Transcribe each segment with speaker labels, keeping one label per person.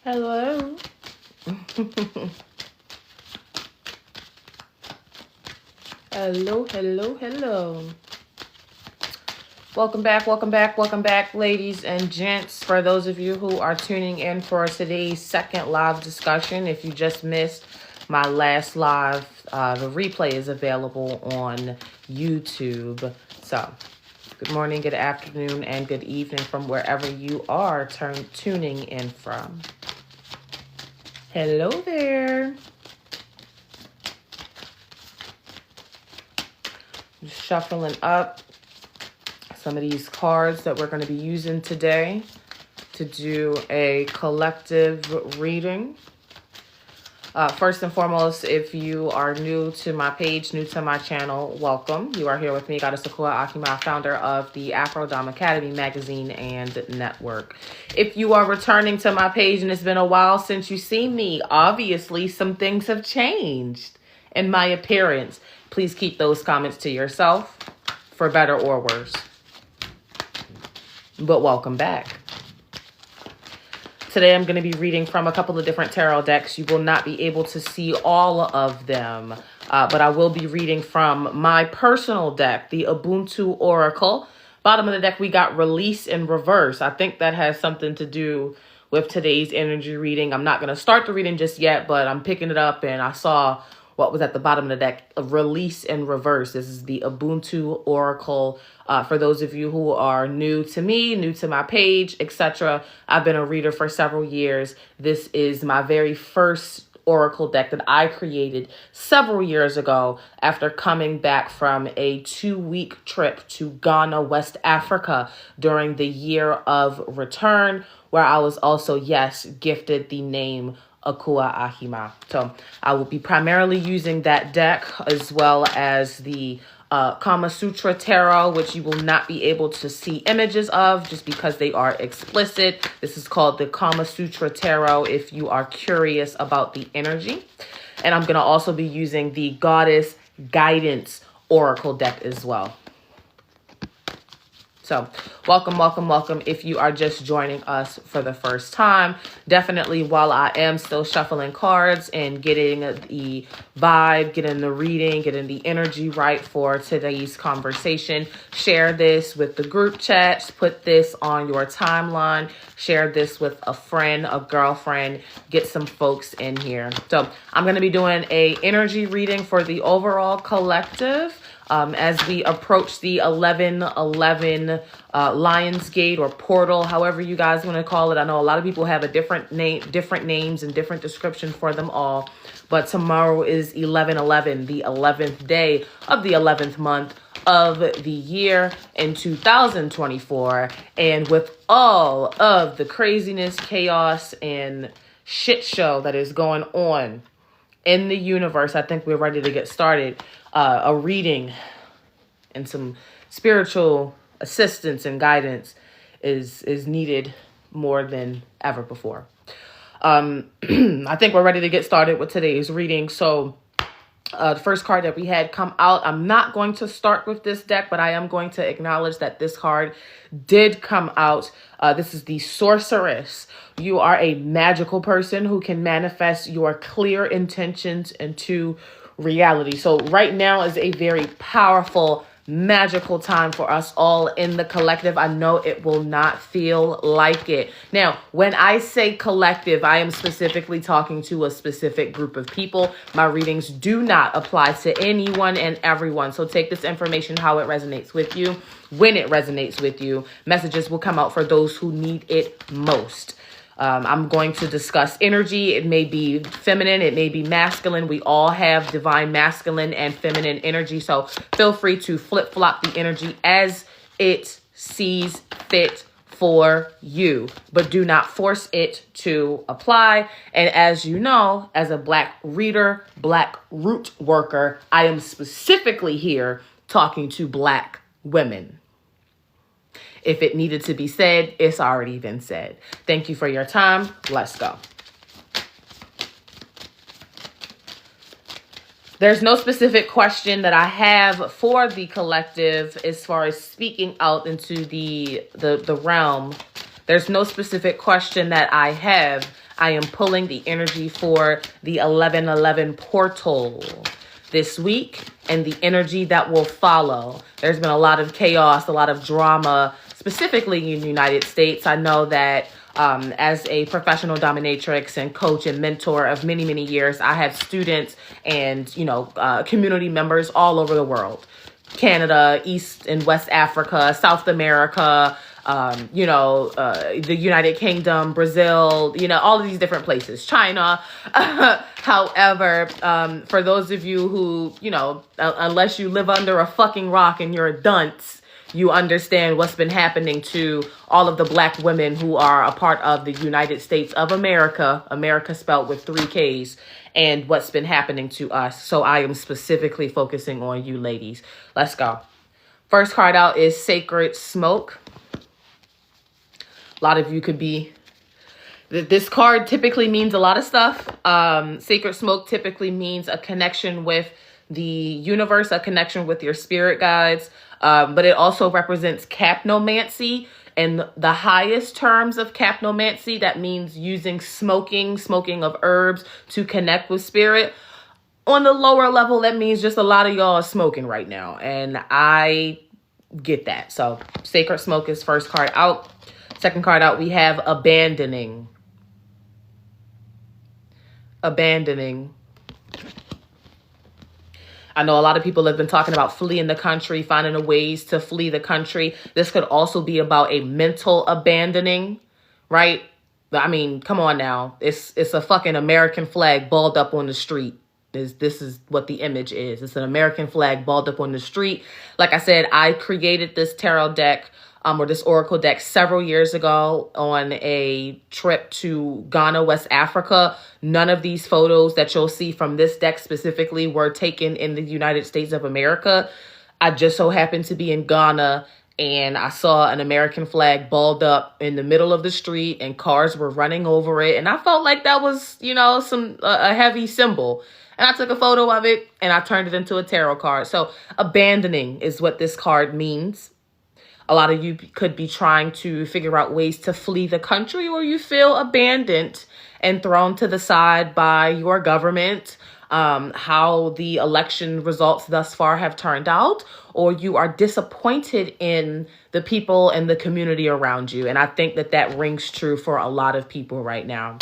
Speaker 1: Hello. Hello. Welcome back, ladies and gents. For those of you who are tuning in for today's second live discussion, if you just missed my last live, the replay is available on YouTube. So, good morning, good afternoon, and good evening from wherever you are tuning in from. Hello there. Just shuffling up some of these cards that we're going to be using today to do a collective reading. First and foremost, if you are new to my page, new to my channel, welcome. You are here with me, Goddess Ekua Ahima, founder of the AfroDomme Academy magazine and network. If you are returning to my page and it's been a while since you've seen me, obviously some things have changed in my appearance. Please keep those comments to yourself, for better or worse. But welcome back. Today I'm going to be reading from a couple of different tarot decks. You will not be able to see all of them, but I will be reading from my personal deck, the Ubuntu Oracle. Bottom of the deck, we got Release in Reverse. I think that has something to do with today's energy reading. I'm not going to start the reading just yet, but I'm picking it up and I saw what was at the bottom of the deck, Release in Reverse. This is the Ubuntu Oracle. For those of you who are new to me, new to my page, etc., I've been a reader for several years. This is my very first Oracle deck that I created several years ago after coming back from a 2-week trip to Ghana, West Africa during the year of return, where I was also, yes, gifted the name Ekua Ahima. So I will be primarily using that deck as well as the Kama Sutra Tarot, which you will not be able to see images of just because they are explicit. This is called the Kama Sutra Tarot if you are curious about the energy. And I'm going to also be using the Goddess Guidance Oracle deck as well. So welcome. If you are just joining us for the first time, definitely while I am still shuffling cards and getting the vibe, getting the reading, getting the energy right for today's conversation, share this with the group chats, put this on your timeline, share this with a friend, a girlfriend, get some folks in here. So I'm going to be doing a energy reading for the overall collective. As we approach the 11/11 Lionsgate or portal, however you guys want to call it. I know a lot of people have a different names and different description for them all. But tomorrow is 11/11, the 11th day of the 11th month of the year in 2024. And with all of the craziness, chaos, and shit show that is going on in the universe, I think we're ready to get started. A reading and some spiritual assistance and guidance is needed more than ever before. I think we're ready to get started with today's reading. So the first card that we had come out, I'm not going to start with this deck, but I am going to acknowledge that this card did come out. This is the Sorceress. You are a magical person who can manifest your clear intentions into reality. So right now is a very powerful, magical time for us all in the collective. I know it will not feel like it. Now, when I say collective, I am specifically talking to a specific group of people. My readings do not apply to anyone and everyone. So take this information how it resonates with you. When it resonates with you, messages will come out for those who need it most. I'm going to discuss energy. It may be feminine. It may be masculine. We all have divine masculine and feminine energy. So feel free to flip-flop the energy as it sees fit for you, but do not force it to apply. And as you know, as a Black reader, Black root worker, I am specifically here talking to Black women. If it needed to be said, it's already been said. Thank you for your time. Let's go. There's no specific question that I have for the collective as far as speaking out into the realm. There's no specific question that I have. I am pulling the energy for the 1111 portal this week and the energy that will follow. There's been a lot of chaos, a lot of drama, specifically in the United States. I know that as a professional dominatrix and coach and mentor of many, many years, I have students and, community members all over the world. Canada, East and West Africa, South America, the United Kingdom, Brazil, all of these different places, China. However, for those of you who, unless you live under a fucking rock and you're a dunce, you understand what's been happening to all of the Black women who are a part of the United States of America, America spelled with 3 Ks, and what's been happening to us. So I am specifically focusing on you ladies. Let's go. First card out is Sacred Smoke. A lot of you could be... This card typically means a lot of stuff. Sacred Smoke typically means a connection with the universe, a connection with your spirit guides. But it also represents capnomancy. And the highest terms of capnomancy, that means using smoking of herbs to connect with spirit. On the lower level, that means just a lot of y'all are smoking right now. And I get that. So Sacred Smoke is first card out. Second card out, we have Abandoning. Abandoning. I know a lot of people have been talking about fleeing the country, finding a ways to flee the country. This could also be about a mental abandoning, right? I mean, come on now. It's a fucking American flag balled up on the street. This is what the image is. It's an American flag balled up on the street. Like I said, I created this tarot deck or this oracle deck several years ago on a trip to Ghana, West Africa. None of these photos that you'll see from this deck specifically were taken in the United States of America. I just so happened to be in Ghana and I saw an American flag balled up in the middle of the street and cars were running over it. And I felt like that was, a heavy symbol. And I took a photo of it and I turned it into a tarot card. So abandoning is what this card means. A lot of you could be trying to figure out ways to flee the country, or you feel abandoned and thrown to the side by your government, how the election results thus far have turned out, or you are disappointed in the people and the community around you. And I think that rings true for a lot of people right now.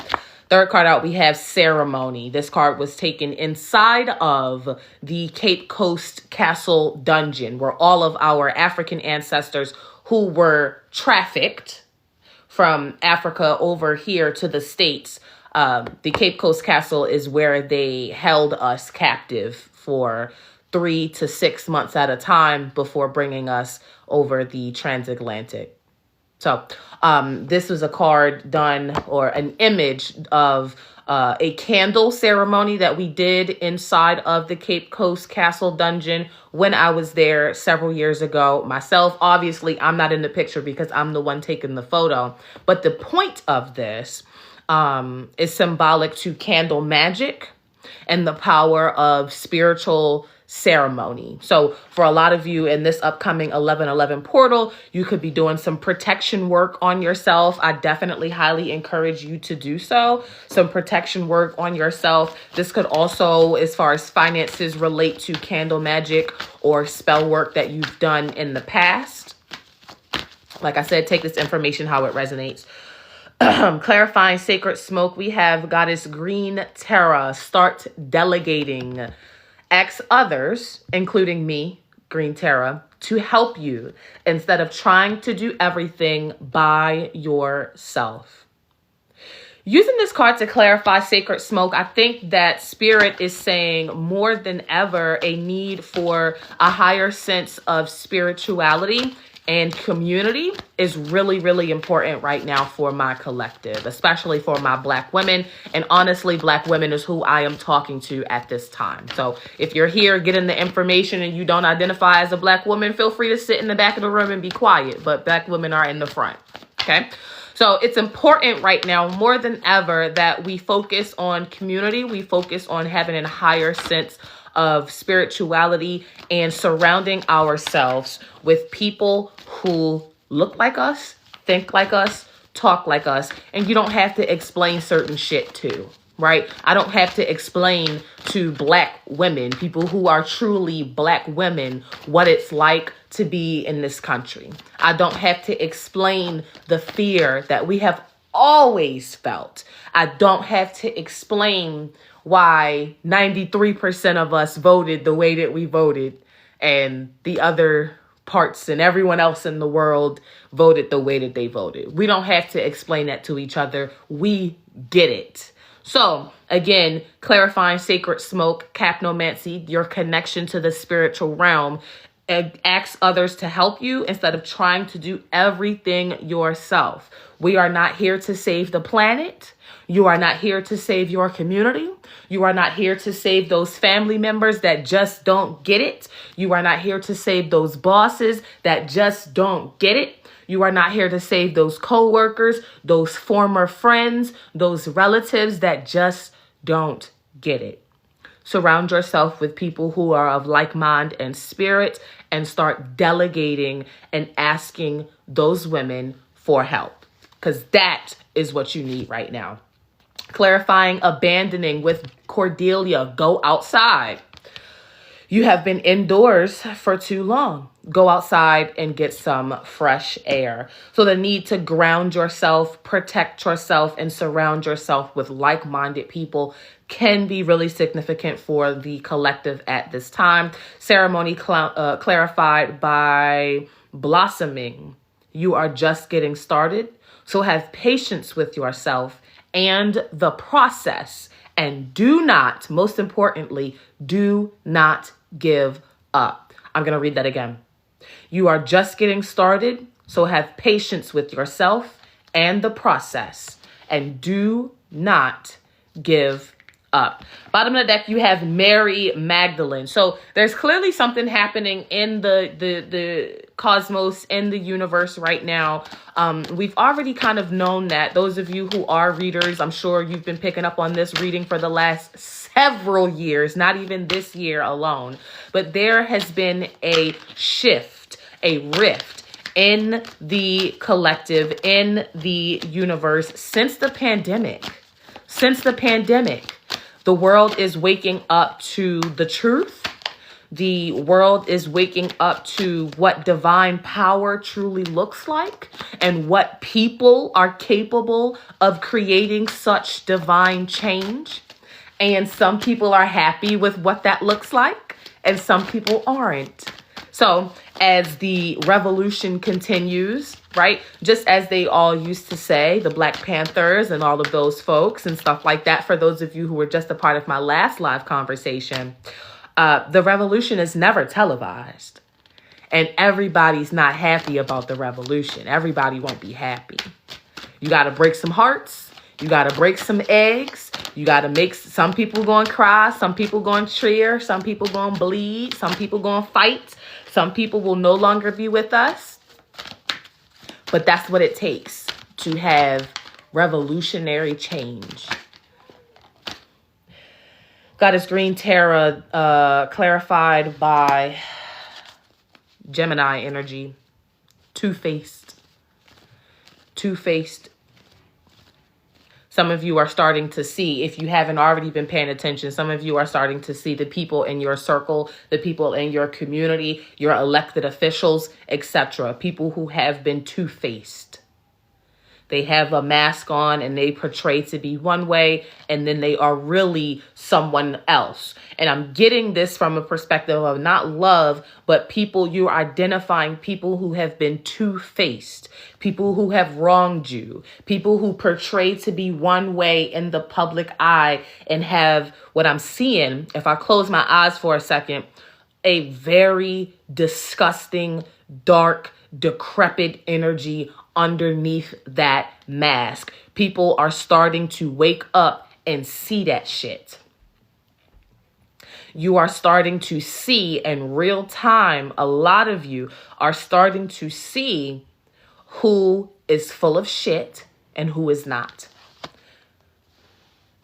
Speaker 1: Third card out, we have Ceremony. This card was taken inside of the Cape Coast Castle dungeon, where all of our African ancestors who were trafficked from Africa over here to the States, the Cape Coast Castle is where they held us captive for 3 to 6 months at a time before bringing us over the transatlantic. So this was a card done, or an image of a candle ceremony that we did inside of the Cape Coast Castle dungeon when I was there several years ago myself. Obviously, I'm not in the picture because I'm the one taking the photo. But the point of this is symbolic to candle magic and the power of spiritual ceremony. So for a lot of you in this upcoming 1111 portal, you could be doing some protection work on yourself. I definitely highly encourage you to do so. Some protection work on yourself. This could also, as far as finances, relate to candle magic or spell work that you've done in the past. Like I said, take this information how it resonates. Clarifying Sacred Smoke, we have Goddess Green Terra. Start delegating. Ask others, including me, Green Terra, to help you instead of trying to do everything by yourself. Using this card to clarify Sacred Smoke, I think that Spirit is saying more than ever a need for a higher sense of spirituality and community is really, really important right now for my collective, especially for my Black women. And honestly, Black women is who I am talking to at this time. So if you're here getting the information and you don't identify as a Black woman, feel free to sit in the back of the room and be quiet. But Black women are in the front. Okay. So it's important right now more than ever that we focus on community. We focus on having a higher sense of spirituality and surrounding ourselves with people who look like us, think like us, talk like us, and you don't have to explain certain shit to, right? I don't have to explain to Black women, people who are truly Black women, what it's like to be in this country. I don't have to explain the fear that we have always felt. I don't have to explain why 93% of us voted the way that we voted, and the other parts and everyone else in the world voted the way that they voted. We don't have to explain that to each other. We get it. So again, clarifying sacred smoke, capnomancy, your connection to the spiritual realm. Ask others to help you instead of trying to do everything yourself. We are not here to save the planet. You are not here to save your community. You are not here to save those family members that just don't get it. You are not here to save those bosses that just don't get it. You are not here to save those coworkers, those former friends, those relatives that just don't get it. Surround yourself with people who are of like mind and spirit, and start delegating and asking those women for help, because that is what you need right now. Clarifying abandoning with Cordelia. Go outside. You have been indoors for too long. Go outside and get some fresh air. So the need to ground yourself, protect yourself, and surround yourself with like-minded people can be really significant for the collective at this time. Ceremony clarified by blossoming. You are just getting started. So have patience with yourself and the process. And do not, most importantly, do not give up. I'm going to read that again. You are just getting started, so have patience with yourself and the process. And do not give up. Bottom of the deck, you have Mary Magdalene. So there's clearly something happening in the cosmos, in the universe right now. We've already kind of known that. Those of you who are readers, I'm sure you've been picking up on this reading for the last several years, not even this year alone. But there has been a shift, a rift in the collective, in the universe since the pandemic. The world is waking up to the truth. The world is waking up to what divine power truly looks like and what people are capable of creating such divine change. And some people are happy with what that looks like, and some people aren't. So as the revolution continues, right, just as they all used to say, the Black Panthers and all of those folks and stuff like that, for those of you who were just a part of my last live conversation, the revolution is never televised. And everybody's not happy about the revolution. Everybody won't be happy. You got to break some hearts. You got to break some eggs. You got to make some people going to cry. Some people going to cheer. Some people going to bleed. Some people going to fight. Some people will no longer be with us. But that's what it takes to have revolutionary change. Goddess Green Terra, clarified by Gemini energy. Two-faced. Two-faced. Some of you are starting to see, if you haven't already been paying attention, some of you are starting to see the people in your circle, the people in your community, your elected officials, etc. People who have been two-faced. They have a mask on and they portray to be one way, and then they are really someone else. And I'm getting this from a perspective of not love, but people, you're identifying people who have been two-faced, people who have wronged you, people who portray to be one way in the public eye and have what I'm seeing, if I close my eyes for a second, a very disgusting, dark, decrepit energy underneath that mask. People are starting to wake up and see that shit. You are starting to see in real time, a lot of you are starting to see who is full of shit and who is not.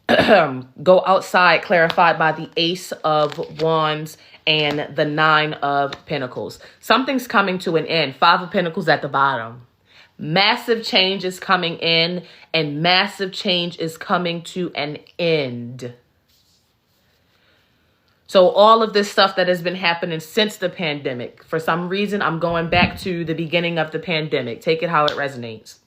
Speaker 1: Go outside, clarified by the Ace of Wands and the Nine of Pentacles. Something's coming to an end. Five of Pentacles at the bottom. Massive change is coming in, and massive change is coming to an end. So all of this stuff that has been happening since the pandemic, for some reason, I'm going back to the beginning of the pandemic. Take it how it resonates.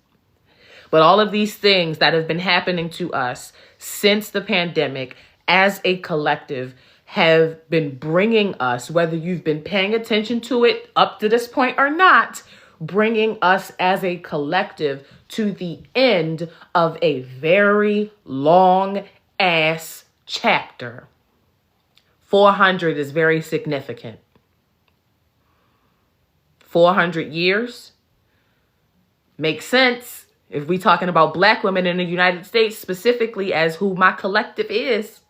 Speaker 1: But all of these things that have been happening to us since the pandemic as a collective have been bringing us, whether you've been paying attention to it up to this point or not, bringing us as a collective to the end of a very long ass chapter. 400 is very significant. 400 years makes sense if we're talking about Black women in the United States, specifically as who my collective is.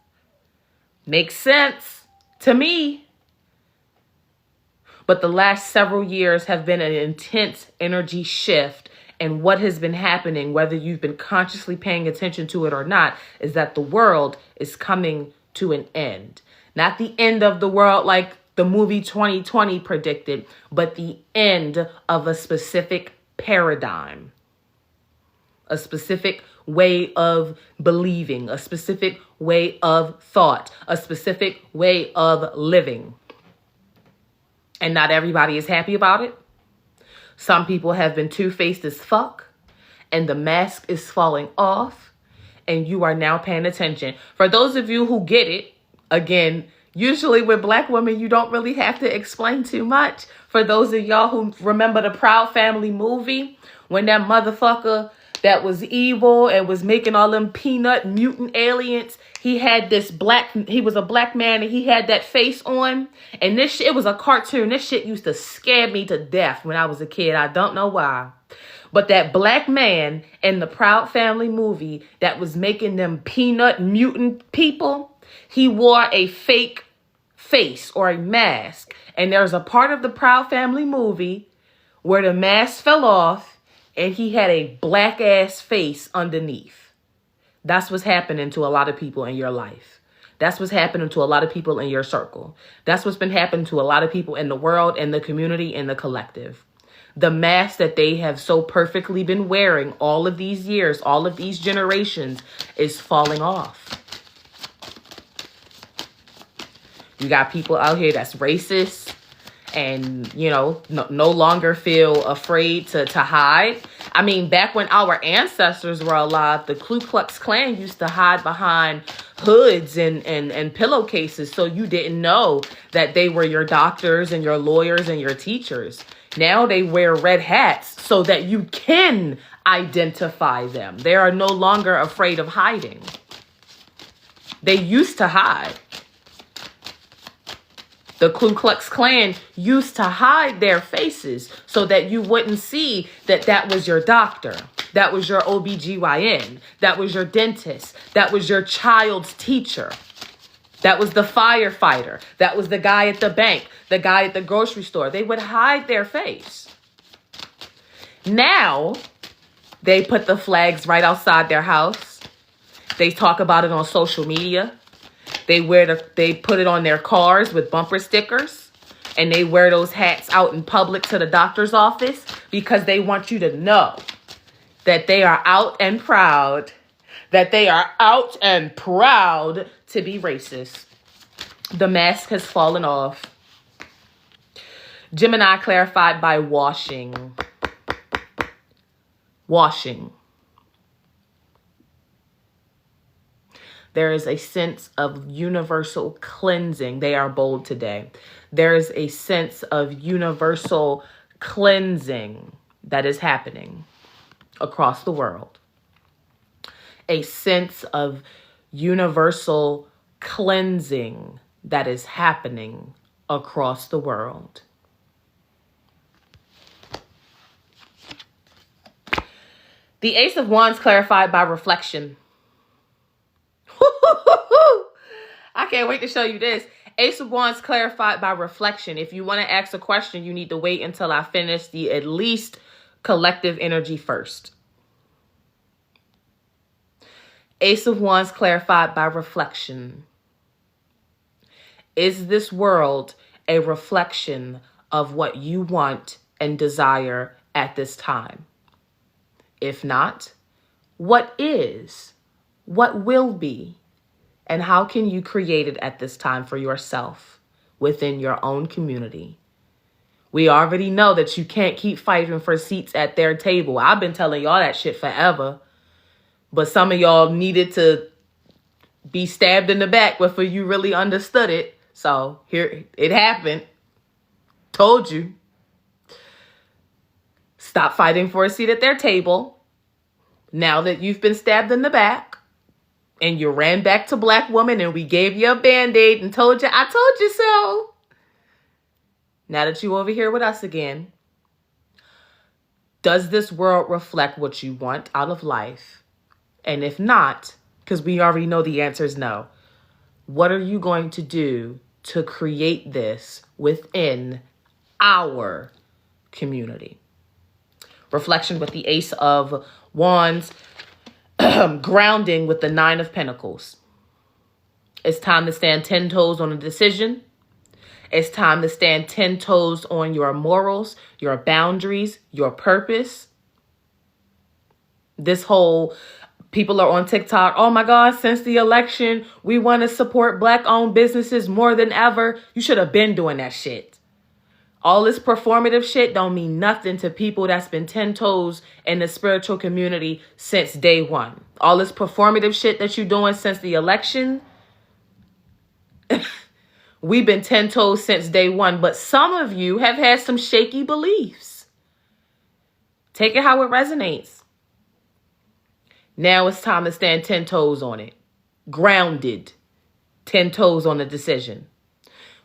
Speaker 1: Makes sense to me. But the last several years have been an intense energy shift. And what has been happening, whether you've been consciously paying attention to it or not, is that the world is coming to an end. Not the end of the world like the movie 2020 predicted, but the end of a specific paradigm, a specific way of believing, a specific way of thought, a specific way of living. And not everybody is happy about it. Some people have been two-faced as fuck, and the mask is falling off, and you are now paying attention. For those of you who get it, again, usually with Black women, you don't really have to explain too much. For those of y'all who remember the Proud Family movie, when that motherfucker that was evil and was making all them peanut mutant aliens, he was a black man and he had that face on. And this shit, it was a cartoon. This shit used to scare me to death when I was a kid. I don't know why. But that black man in the Proud Family movie that was making them peanut mutant people, he wore a fake face or a mask. And there's a part of the Proud Family movie where the mask fell off and he had a black ass face underneath. That's what's happening to a lot of people in your life. That's what's happening to a lot of people in your circle. That's what's been happening to a lot of people in the world, in the community, in the collective. The mask that they have so perfectly been wearing all of these years, all of these generations, is falling off. You got people out here that's racist and, you know, no longer feel afraid to hide. I mean, back when our ancestors were alive, the Ku Klux Klan used to hide behind hoods and pillowcases so you didn't know that they were your doctors and your lawyers and your teachers. Now they wear red hats so that you can identify them. They are no longer afraid of hiding. They used to hide. The Ku Klux Klan used to hide their faces so that you wouldn't see that that was your doctor, that was your OBGYN, that was your dentist, that was your child's teacher, that was the firefighter, that was the guy at the bank, the guy at the grocery store. They would hide their face. Now, they put the flags right outside their house. They talk about it on social media. They put it on their cars with bumper stickers, and they wear those hats out in public to the doctor's office because they want you to know that they are out and proud, to be racist. The mask has fallen off. Gemini clarified by washing. Washing. There is a sense of universal cleansing. They are bold today. There is a sense of universal cleansing that is happening across the world. A sense of universal cleansing that is happening across the world. The Ace of Wands clarified by reflection. I can't wait to show you this. Ace of Wands clarified by reflection. If you want to ask a question, you need to wait until I finish the at least collective energy first. Ace of Wands clarified by reflection. Is this world a reflection of what you want and desire at this time? If not, what is? What will be? And how can you create it at this time for yourself within your own community? We already know that you can't keep fighting for seats at their table. I've been telling y'all that shit forever. But some of y'all needed to be stabbed in the back before you really understood it. So here it happened. Told you. Stop fighting for a seat at their table. Now that you've been stabbed in the back and you ran back to Black woman and we gave you a Band-Aid and told you, I told you so. Now that you're over here with us again, does this world reflect what you want out of life? And if not, because we already know the answer is no, what are you going to do to create this within our community? Reflection with the Ace of Wands, grounding with the Nine of Pentacles. It's time to stand 10 toes on a decision. It's time to stand 10 toes on your morals, your boundaries, your purpose. This whole, people are on TikTok, oh my God, since the election, we want to support Black-owned businesses more than ever. You should have been doing that shit. All this performative shit don't mean nothing to people that's been 10 toes in the spiritual community since day one. All this performative shit that you're doing since the election, we've been 10 toes since day one. But some of you have had some shaky beliefs. Take it how it resonates. Now it's time to stand 10 toes on it. Grounded. 10 toes on the decision.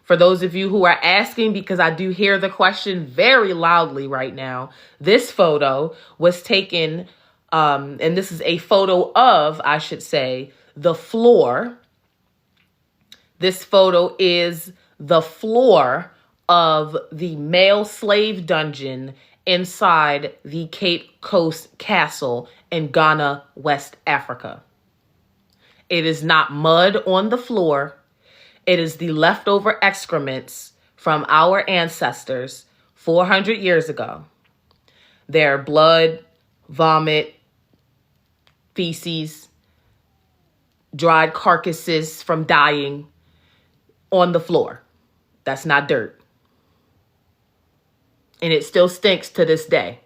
Speaker 1: For those of you who are asking, because I do hear the question very loudly right now, this photo was taken, and this is a photo of, I should say, the floor. This photo is the floor of the male slave dungeon inside the Cape Coast Castle in Ghana, West Africa. It is not mud on the floor. It is the leftover excrements from our ancestors 400 years ago. Their blood, vomit, feces, dried carcasses from dying on the floor. That's not dirt. And it still stinks to this day.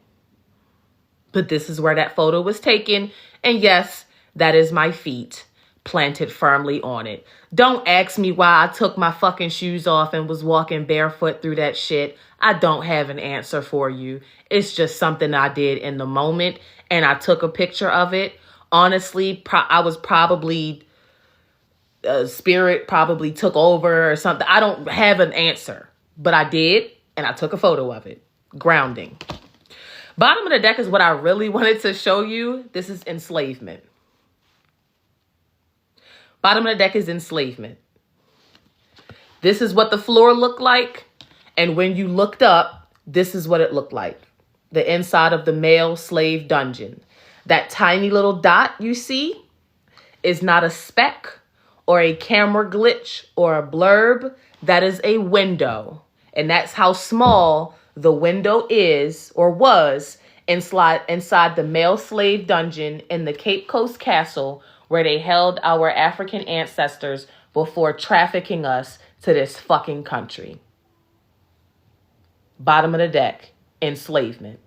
Speaker 1: But this is where that photo was taken. And yes, that is my feet planted firmly on it. Don't ask me why I took my fucking shoes off and was walking barefoot through that shit. I don't have an answer for you. It's just something I did in the moment and I took a picture of it. Honestly, I was probably, spirit probably took over or something. I don't have an answer, but I did and I took a photo of it. Grounding. Bottom of the deck is what I really wanted to show you. This is enslavement. Bottom of the deck is enslavement. This is what the floor looked like. And when you looked up, this is what it looked like. The inside of the male slave dungeon. That tiny little dot you see is not a speck or a camera glitch or a blurb. That is a window. And that's how small the window is or was inside the male slave dungeon in the Cape Coast Castle, where they held our African ancestors before trafficking us to this fucking country. Bottom of the deck, enslavement.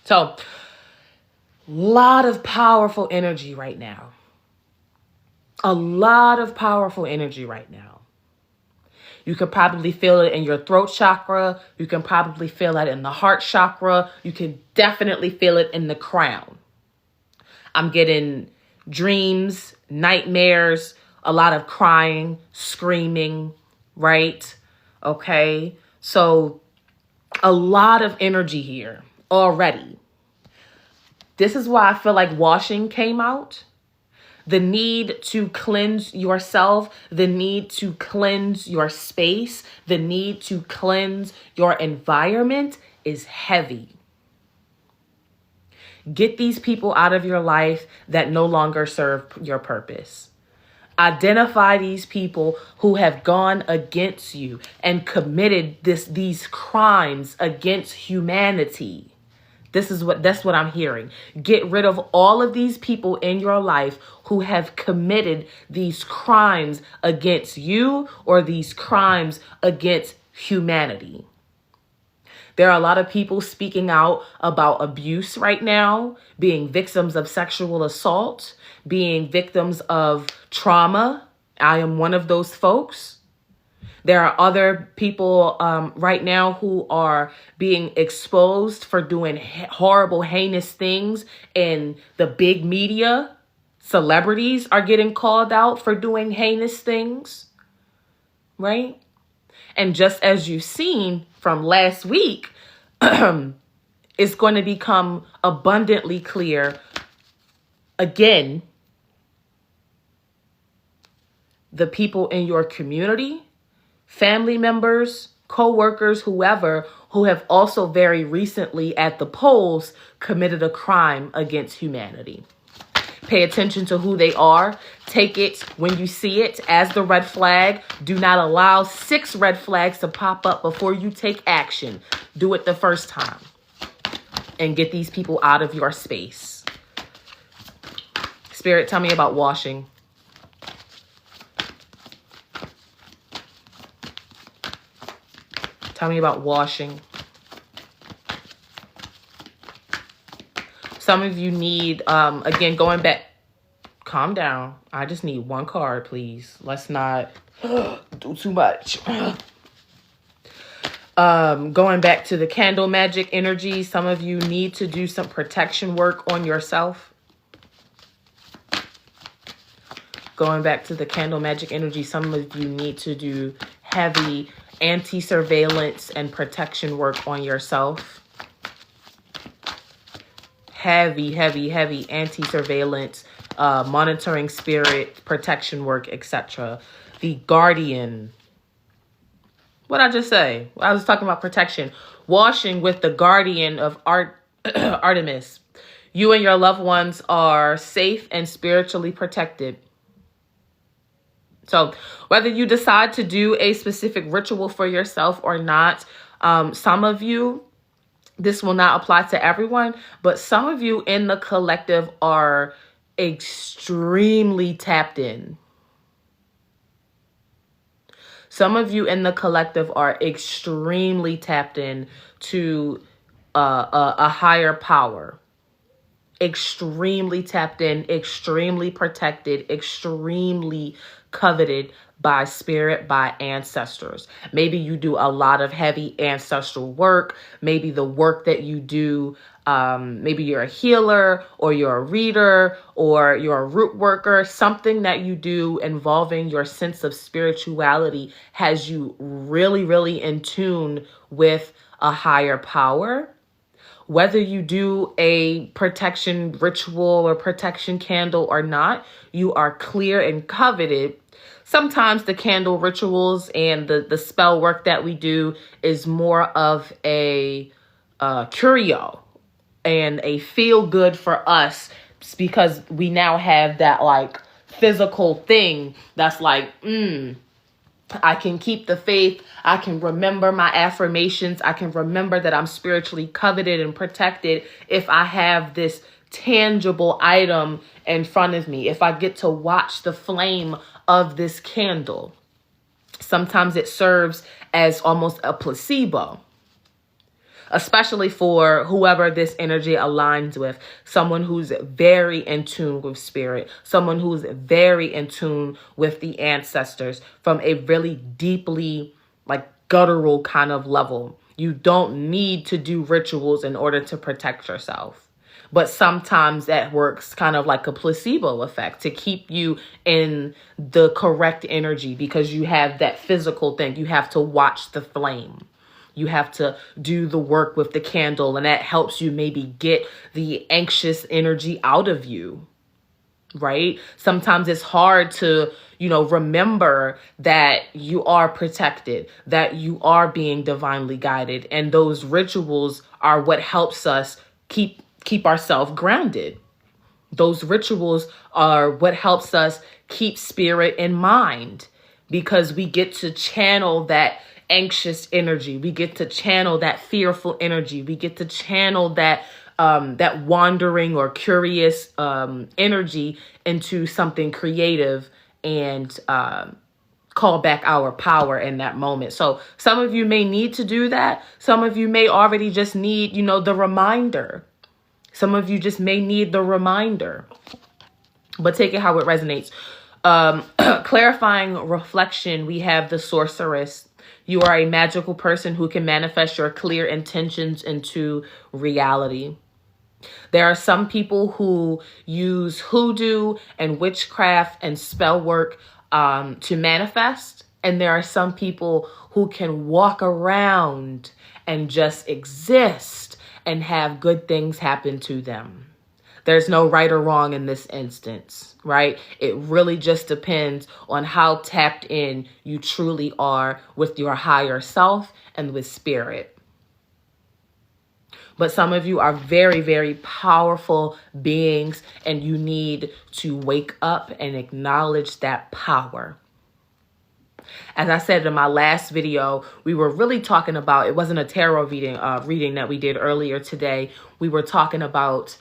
Speaker 1: So, lot of powerful energy right now. A lot of powerful energy right now. You could probably feel it in your throat chakra. You can probably feel it in the heart chakra. You can definitely feel it in the crown. I'm getting dreams, nightmares, a lot of crying, screaming, right? Okay. So a lot of energy here already. This is why I feel like washing came out. The need to cleanse yourself, the need to cleanse your space, the need to cleanse your environment is heavy. Get these people out of your life that no longer serve your purpose. Identify these people who have gone against you and committed these crimes against humanity. That's what I'm hearing. Get rid of all of these people in your life who have committed these crimes against you or these crimes against humanity. There are a lot of people speaking out about abuse right now, being victims of sexual assault, being victims of trauma. I am one of those folks. There are other people right now who are being exposed for doing horrible, heinous things in the big media. Celebrities are getting called out for doing heinous things, right? And just as you've seen from last week, it's going to become abundantly clear again. The people in your community, family members, co-workers, whoever, who have also very recently at the polls committed a crime against humanity. Pay attention to who they are. Take it when you see it as the red flag. Do not allow 6 red flags to pop up before you take action. Do it the first time and get these people out of your space. Spirit, tell me about washing. Tell me about washing. Some of you need, again, going back, calm down. I just need one card, please. Let's not do too much. Going back to the candle magic energy, some of you need to do some protection work on yourself. Going back to the candle magic energy, some of you need to do heavy anti-surveillance and protection work on yourself. Heavy anti-surveillance, monitoring spirit, protection work, etc. The guardian. What'd I just say? I was talking about protection. Washing with the guardian of Artemis. You and your loved ones are safe and spiritually protected. So whether you decide to do a specific ritual for yourself or not, some of you, this will not apply to everyone, but some of you in the collective are extremely tapped in. Some of you in the collective are extremely tapped in to a higher power. Extremely tapped in, extremely protected, extremely coveted by spirit, by ancestors. Maybe you do a lot of heavy ancestral work. Maybe the work that you do, maybe you're a healer or you're a reader or you're a root worker. Something that you do involving your sense of spirituality has you really in tune with a higher power. Whether you do a protection ritual or protection candle or not, you are clear and coveted. Sometimes the candle rituals and the spell work that we do is more of a curio and a feel good for us, because we now have that like physical thing that's like, I can keep the faith. I can remember my affirmations. I can remember that I'm spiritually coveted and protected if I have this tangible item in front of me, if I get to watch the flame of this candle. Sometimes it serves as almost a placebo, especially for whoever this energy aligns with. Someone who's very in tune with spirit, someone who's very in tune with the ancestors from a really deeply like guttural kind of level. You don't need to do rituals in order to protect yourself. But sometimes that works kind of like a placebo effect to keep you in the correct energy, because you have that physical thing. You have to watch the flame. You have to do the work with the candle, and that helps you maybe get the anxious energy out of you, right? Sometimes it's hard to, remember that you are protected, that you are being divinely guided. And those rituals are what helps us keep ourselves grounded. Those rituals are what helps us keep spirit in mind, because we get to channel that anxious energy. We get to channel that fearful energy. We get to channel that that wandering or curious energy into something creative and call back our power in that moment. So some of you may need to do that. Some of you may already just need, the reminder. Some of you just may need the reminder, but take it how it resonates. Clarifying reflection, we have the sorceress. You are a magical person who can manifest your clear intentions into reality. There are some people who use hoodoo and witchcraft and spell work to manifest. And there are some people who can walk around and just exist and have good things happen to them. There's no right or wrong in this instance, right? It really just depends on how tapped in you truly are with your higher self and with spirit. But some of you are very, very powerful beings, and you need to wake up and acknowledge that power. As I said in my last video, we were really talking about, it wasn't a tarot reading that we did earlier today. We were talking about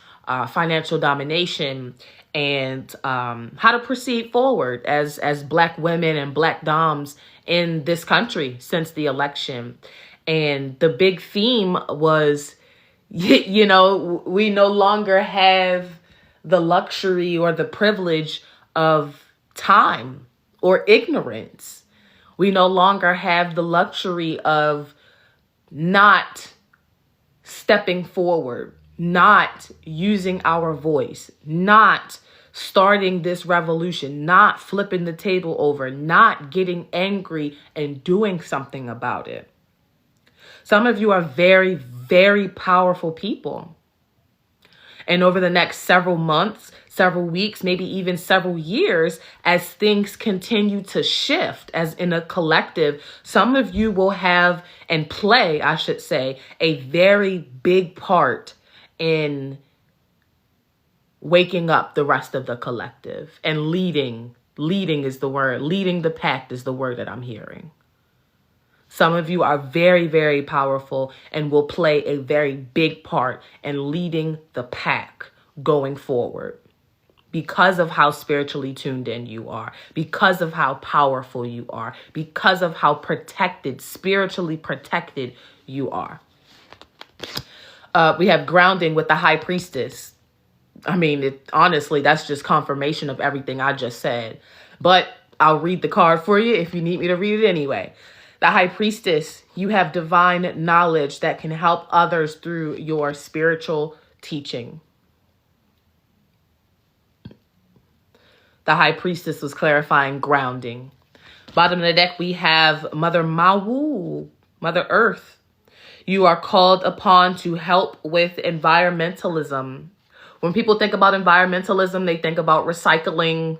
Speaker 1: financial domination and how to proceed forward as Black women and Black doms in this country since the election. And the big theme was, we no longer have the luxury or the privilege of time or ignorance. We no longer have the luxury of not stepping forward, not using our voice, not starting this revolution, not flipping the table over, not getting angry and doing something about it. Some of you are very, very powerful people. And over the next several months, several weeks, maybe even several years, as things continue to shift, as in a collective, some of you will have and play, I should say, a very big part in waking up the rest of the collective and leading is the word. Leading the pack is the word that I'm hearing. Some of you are very, very powerful and will play a very big part in leading the pack going forward because of how spiritually tuned in you are, because of how powerful you are, because of how spiritually protected you are. We have grounding with the high priestess. I mean, honestly, that's just confirmation of everything I just said. But I'll read the card for you if you need me to read it anyway. The high priestess, you have divine knowledge that can help others through your spiritual teaching. The high priestess was clarifying grounding. Bottom of the deck, we have Mother Mawu, Mother Earth. You are called upon to help with environmentalism. When people think about environmentalism, they think about recycling,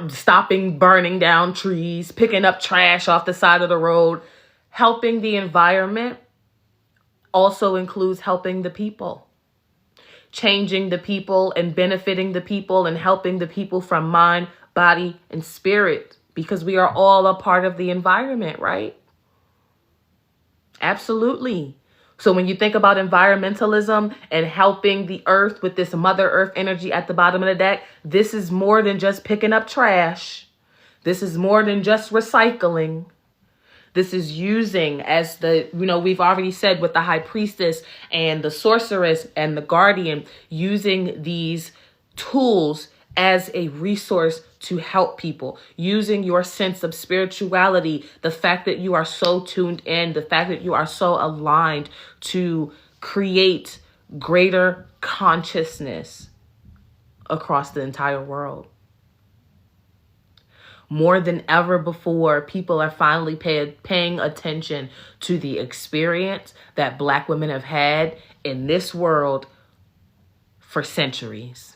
Speaker 1: stopping burning down trees, picking up trash off the side of the road. Helping the environment also includes helping the people. Changing the people and benefiting the people and helping the people from mind, body, and spirit. Because we are all a part of the environment, right? Absolutely. So when you think about environmentalism and helping the earth with this Mother Earth energy at the bottom of the deck, this is more than just picking up trash. This is more than just recycling. This is using, as we've already said with the high priestess and the sorceress and the guardian, using these tools as a resource to help people, using your sense of spirituality, the fact that you are so tuned in, the fact that you are so aligned to create greater consciousness across the entire world. More than ever before, people are finally paying attention to the experience that Black women have had in this world for centuries.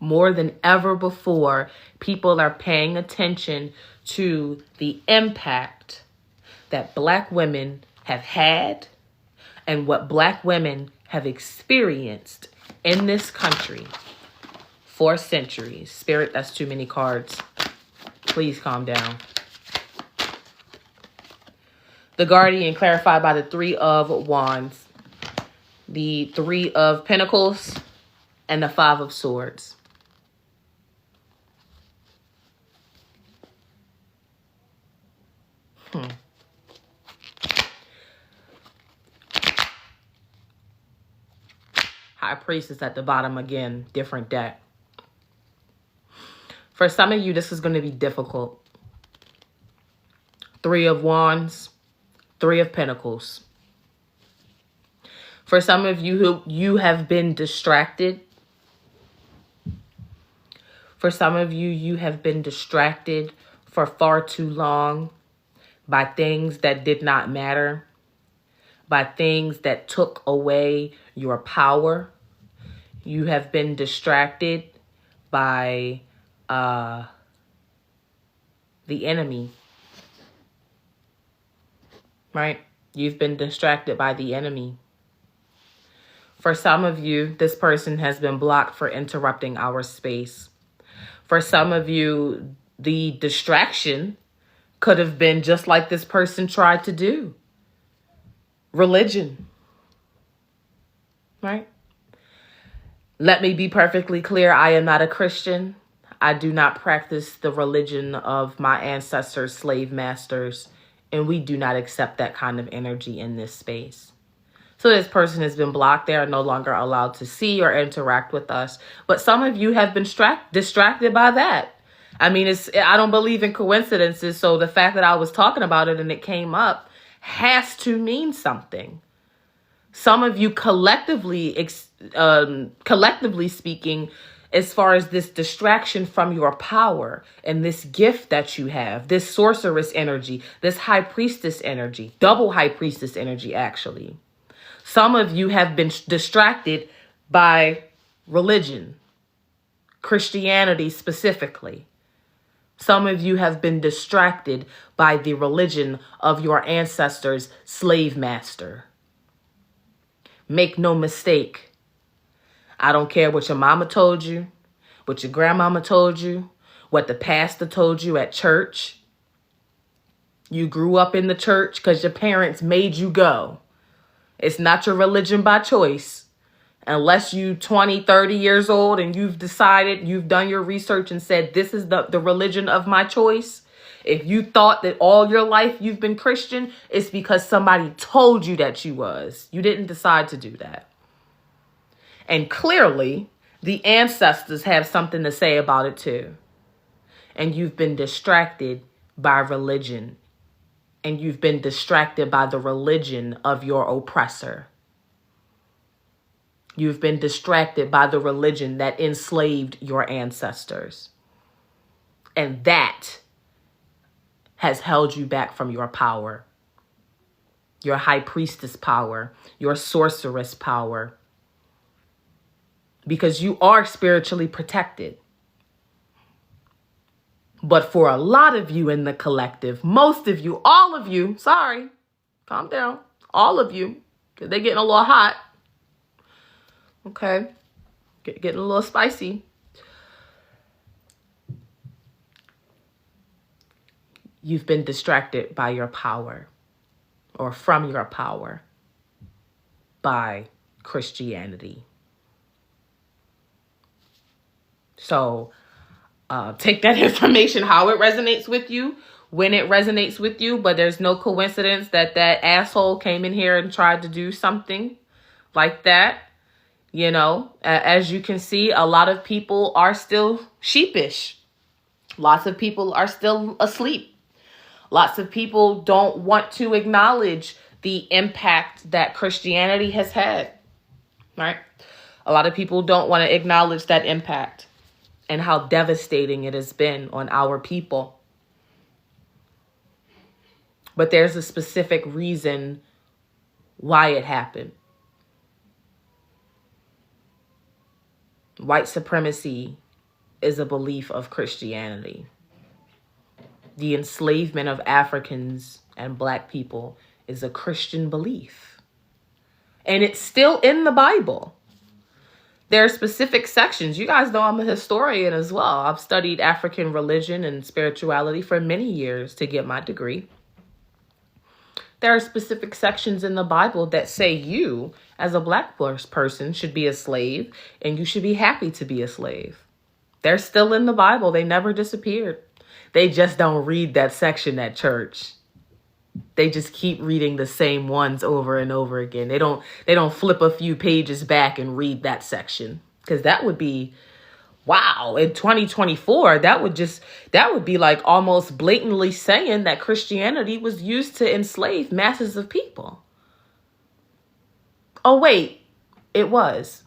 Speaker 1: More than ever before, people are paying attention to the impact that Black women have had and what Black women have experienced in this country for centuries. Spirit, that's too many cards. Please calm down. The Guardian clarified by the Three of Wands, the Three of Pentacles, and the Five of Swords. High Priestess at the bottom again, different deck. For some of you, this is going to be difficult. Three of Wands, Three of Pentacles. For some of you, you have been distracted. For some of you, you have been distracted for far too long by things that did not matter, by things that took away your power. You have been distracted by the enemy, right? You've been distracted by the enemy. For some of you, this person has been blocked for interrupting our space. For some of you, the distraction could have been just like this person tried to do. Religion, right? Let me be perfectly clear. I am not a Christian. I do not practice the religion of my ancestors, slave masters, and we do not accept that kind of energy in this space. So this person has been blocked. They are no longer allowed to see or interact with us. But some of you have been distracted by that. I mean, I don't believe in coincidences. So the fact that I was talking about it and it came up has to mean something. Some of you collectively speaking, as far as this distraction from your power and this gift that you have, this sorceress energy, this high priestess energy, double high priestess energy, actually. Some of you have been distracted by religion, Christianity specifically. Some of you have been distracted by the religion of your ancestors' slave master. Make no mistake. I don't care what your mama told you, what your grandmama told you, what the pastor told you at church. You grew up in the church because your parents made you go. It's not your religion by choice. Unless you 20, 30 years old and you've decided, you've done your research and said, this is the religion of my choice. If you thought that all your life you've been Christian, it's because somebody told you that you was. You didn't decide to do that. And clearly, the ancestors have something to say about it too. And you've been distracted by religion. And you've been distracted by the religion of your oppressor. You've been distracted by the religion that enslaved your ancestors. And that has held you back from your power. Your high priestess power, your sorceress power. Because you are spiritually protected. But for a lot of you in the collective, most of you, all of you, sorry, calm down, all of you, because they're getting a little hot. Okay, getting a little spicy. You've been distracted by your power or from your power by Christianity. So take that information how it resonates with you, when it resonates with you, but there's no coincidence that that asshole came in here and tried to do something like that. You know, as you can see, a lot of people are still sheepish. Lots of people are still asleep. Lots of people don't want to acknowledge the impact that Christianity has had, right? A lot of people don't want to acknowledge that impact and how devastating it has been on our people. But there's a specific reason why it happened. White supremacy is a belief of Christianity. The enslavement of Africans and Black people is a Christian belief. And it's still in the Bible. There are specific sections. You guys know I'm a historian as well. I've studied African religion and spirituality for many years to get my degree. There are specific sections in the Bible that say you, as a black person, should be a slave, and you should be happy to be a slave. They're still in the Bible. They never disappeared. They just don't read that section at church. They just keep reading the same ones over and over again. They don't flip a few pages back and read that section, because that would be, wow, in 2024, that would be like almost blatantly saying that Christianity was used to enslave masses of people. Oh, wait, it was.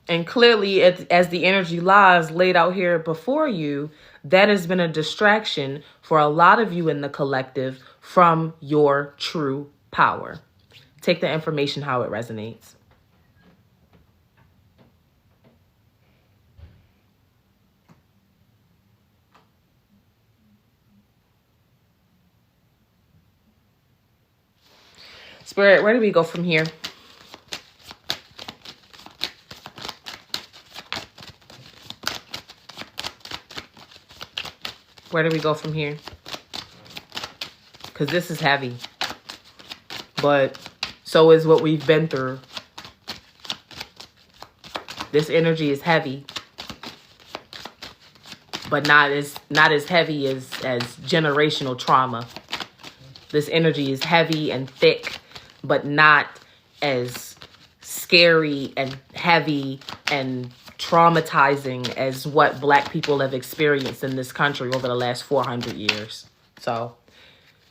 Speaker 1: And clearly, as the energy lies laid out here before you, that has been a distraction for a lot of you in the collective from your true power. Take the information how it resonates. Spirit, where do we go from here? Where do we go from here? Because this is heavy. But so is what we've been through. This energy is heavy. But not as heavy as generational trauma. This energy is heavy and thick, but not as scary and heavy and traumatizing as what Black people have experienced in this country over the last 400 years. So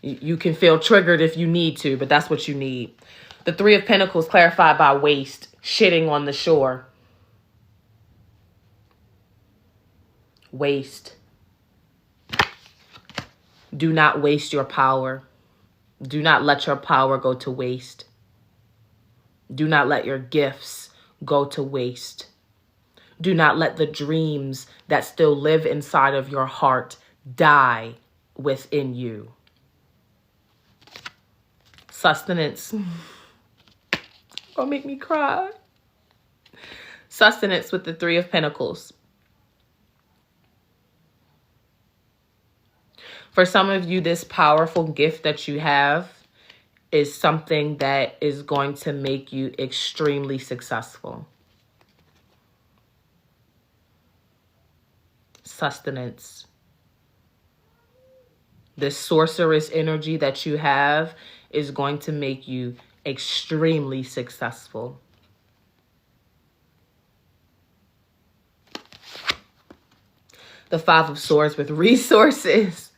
Speaker 1: you can feel triggered if you need to, but that's what you need. The Three of Pentacles clarified by waste, shitting on the shore. Waste. Do not waste your power. Do not let your power go to waste. Do not let your gifts go to waste. Do not let the dreams that still live inside of your heart die within you. Sustenance. Gonna make me cry. Sustenance with the Three of Pentacles. For some of you, this powerful gift that you have is something that is going to make you extremely successful. Sustenance. This sorceress energy that you have is going to make you extremely successful. The Five of Swords with resources.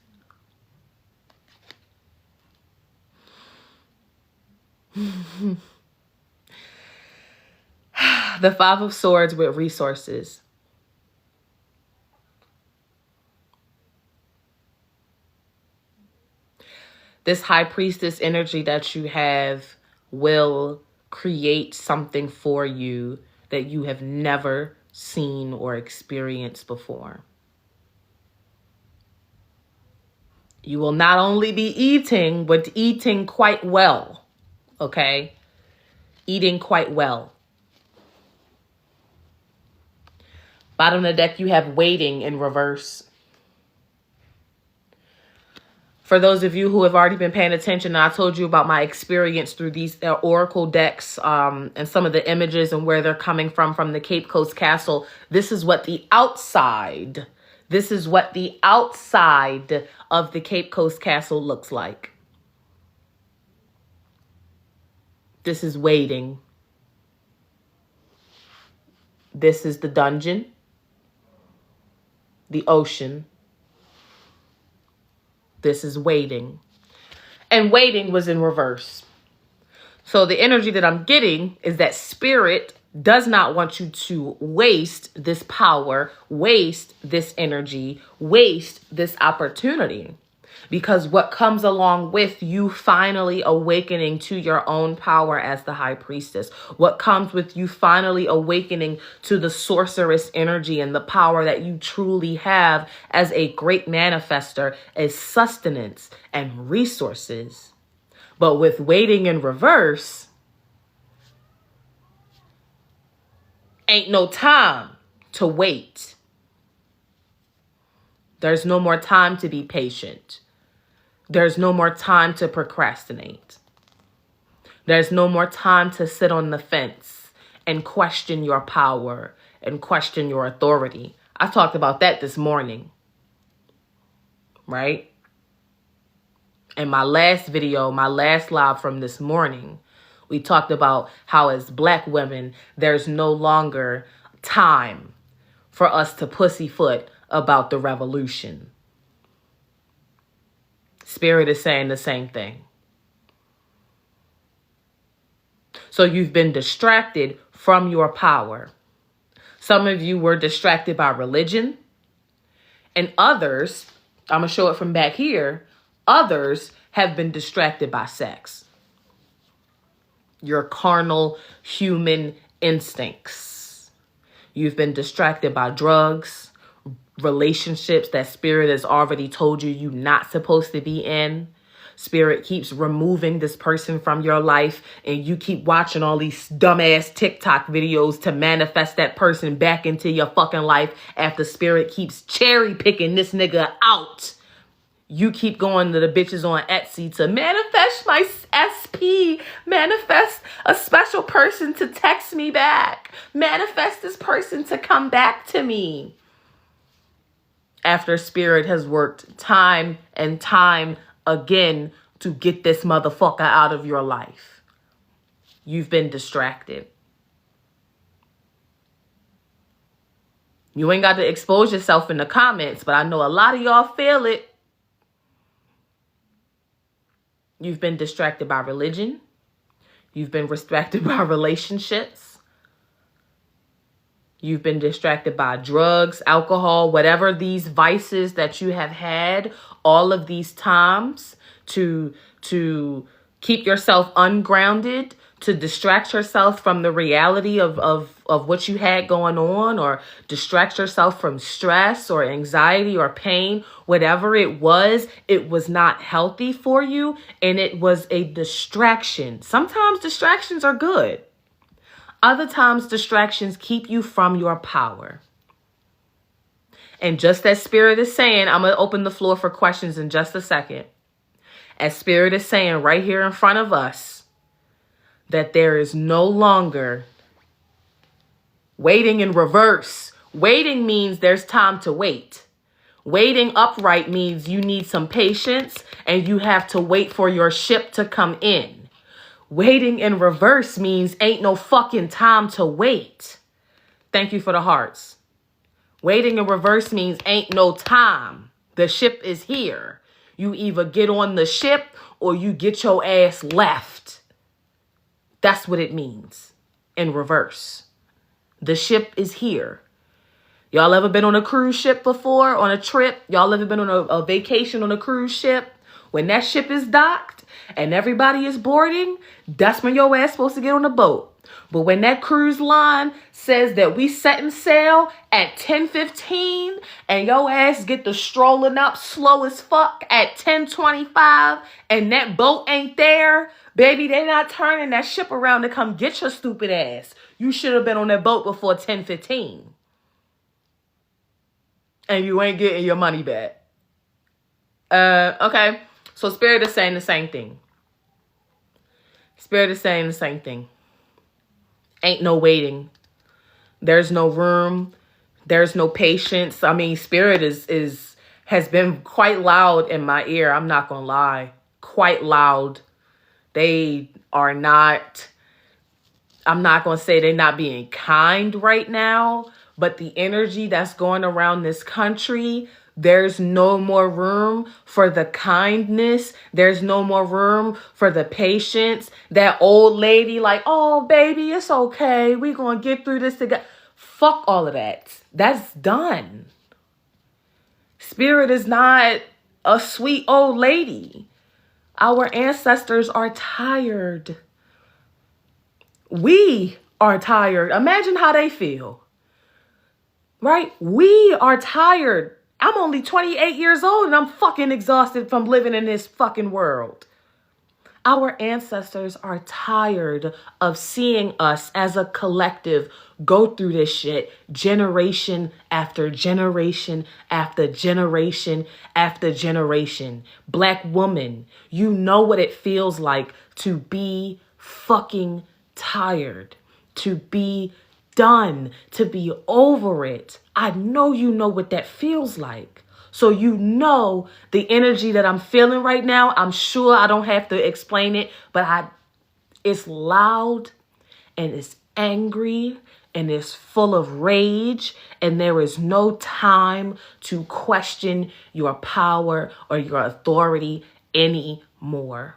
Speaker 1: The Five of Swords with resources. This High Priestess energy that you have will create something for you that you have never seen or experienced before. You will not only be eating, but eating quite well. Okay? Eating quite well. Bottom of the deck, you have waiting in reverse. For those of you who have already been paying attention, I told you about my experience through these oracle decks and some of the images and where they're coming from the Cape Coast Castle. This is what the outside of the Cape Coast Castle looks like. This is waiting. This is the dungeon, the ocean. This is waiting. And waiting was in reverse. So the energy that I'm getting is that spirit does not want you to waste this power, waste this energy, waste this opportunity. Because what comes along with you finally awakening to your own power as the High Priestess, what comes with you finally awakening to the sorceress energy and the power that you truly have as a great manifester is sustenance and resources. But with waiting in reverse, ain't no time to wait. There's no more time to be patient. There's no more time to procrastinate. There's no more time to sit on the fence and question your power and question your authority. I talked about that this morning, right? In my last video, my last live from this morning, we talked about how as Black women, there's no longer time for us to pussyfoot about the revolution. Spirit is saying the same thing. So you've been distracted from your power. Some of you were distracted by religion, and others, I'm going to show it from back here, others have been distracted by sex. Your carnal human instincts. You've been distracted by drugs, relationships that Spirit has already told you you're not supposed to be in. Spirit keeps removing this person from your life, and you keep watching all these dumbass TikTok videos to manifest that person back into your fucking life after Spirit keeps cherry picking this nigga out. You keep going to the bitches on Etsy to manifest my SP, manifest a special person to text me back, manifest this person to come back to me. After Spirit has worked time and time again to get this motherfucker out of your life. You've been distracted. You ain't got to expose yourself in the comments, but I know a lot of y'all feel it. You've been distracted by religion. You've been distracted by relationships. You've been distracted by drugs, alcohol, whatever these vices that you have had all of these times to keep yourself ungrounded, to distract yourself from the reality of what you had going on, or distract yourself from stress or anxiety or pain. Whatever it was not healthy for you, and it was a distraction. Sometimes distractions are good. Other times distractions keep you from your power. And just as Spirit is saying, I'm going to open the floor for questions in just a second. As Spirit is saying right here in front of us, that there is no longer waiting in reverse. Waiting means there's time to wait. Waiting upright means you need some patience and you have to wait for your ship to come in. Waiting in reverse means ain't no fucking time to wait. Thank you for the hearts. Waiting in reverse means ain't no time. The ship is here. You either get on the ship or you get your ass left. That's what it means in reverse. The ship is here. Y'all ever been on a cruise ship before, on a trip? Y'all ever been on a vacation on a cruise ship? When that ship is docked and everybody is boarding, that's when your ass supposed to get on the boat. But when that cruise line says that we setting sail at 10:15 and your ass get to strolling up slow as fuck at 10:25 and that boat ain't there, baby, they not turning that ship around to come get your stupid ass. You should have been on that boat before 10:15. And you ain't getting your money back. Okay. So Spirit is saying the same thing. Spirit is saying the same thing. Ain't no waiting. There's no room. There's no patience. I mean, Spirit has been quite loud in my ear. I'm not going to lie. Quite loud. They are not, I'm not going to say they're not being kind right now, but the energy that's going around this country, there's no more room for the kindness. There's no more room for the patience. That old lady like, oh, baby, it's okay. We're going to get through this together. Fuck all of that. That's done. Spirit is not a sweet old lady. Our ancestors are tired. We are tired. Imagine how they feel. Right? We are tired. I'm only 28 years old and I'm fucking exhausted from living in this fucking world. Our ancestors are tired of seeing us as a collective go through this shit generation after generation after generation after generation. Black woman, you know what it feels like to be fucking tired, to be done, to be over it. I know you know what that feels like. So you know the energy that I'm feeling right now. I'm sure I don't have to explain it, but it's loud and it's angry and it's full of rage, and there is no time to question your power or your authority anymore.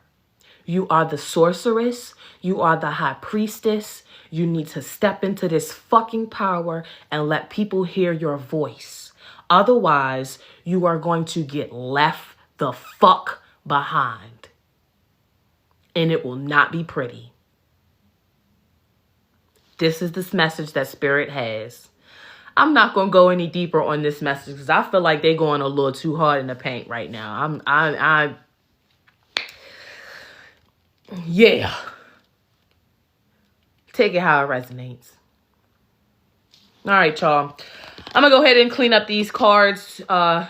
Speaker 1: You are the sorceress. You are the high priestess. You need to step into this fucking power and let people hear your voice. Otherwise, you are going to get left the fuck behind. And it will not be pretty. This is this message that Spirit has. I'm not going to go any deeper on this message because I feel like they're going a little too hard in the paint right now. Yeah. Take it how it resonates. All right, y'all. I'm going to go ahead and clean up these cards.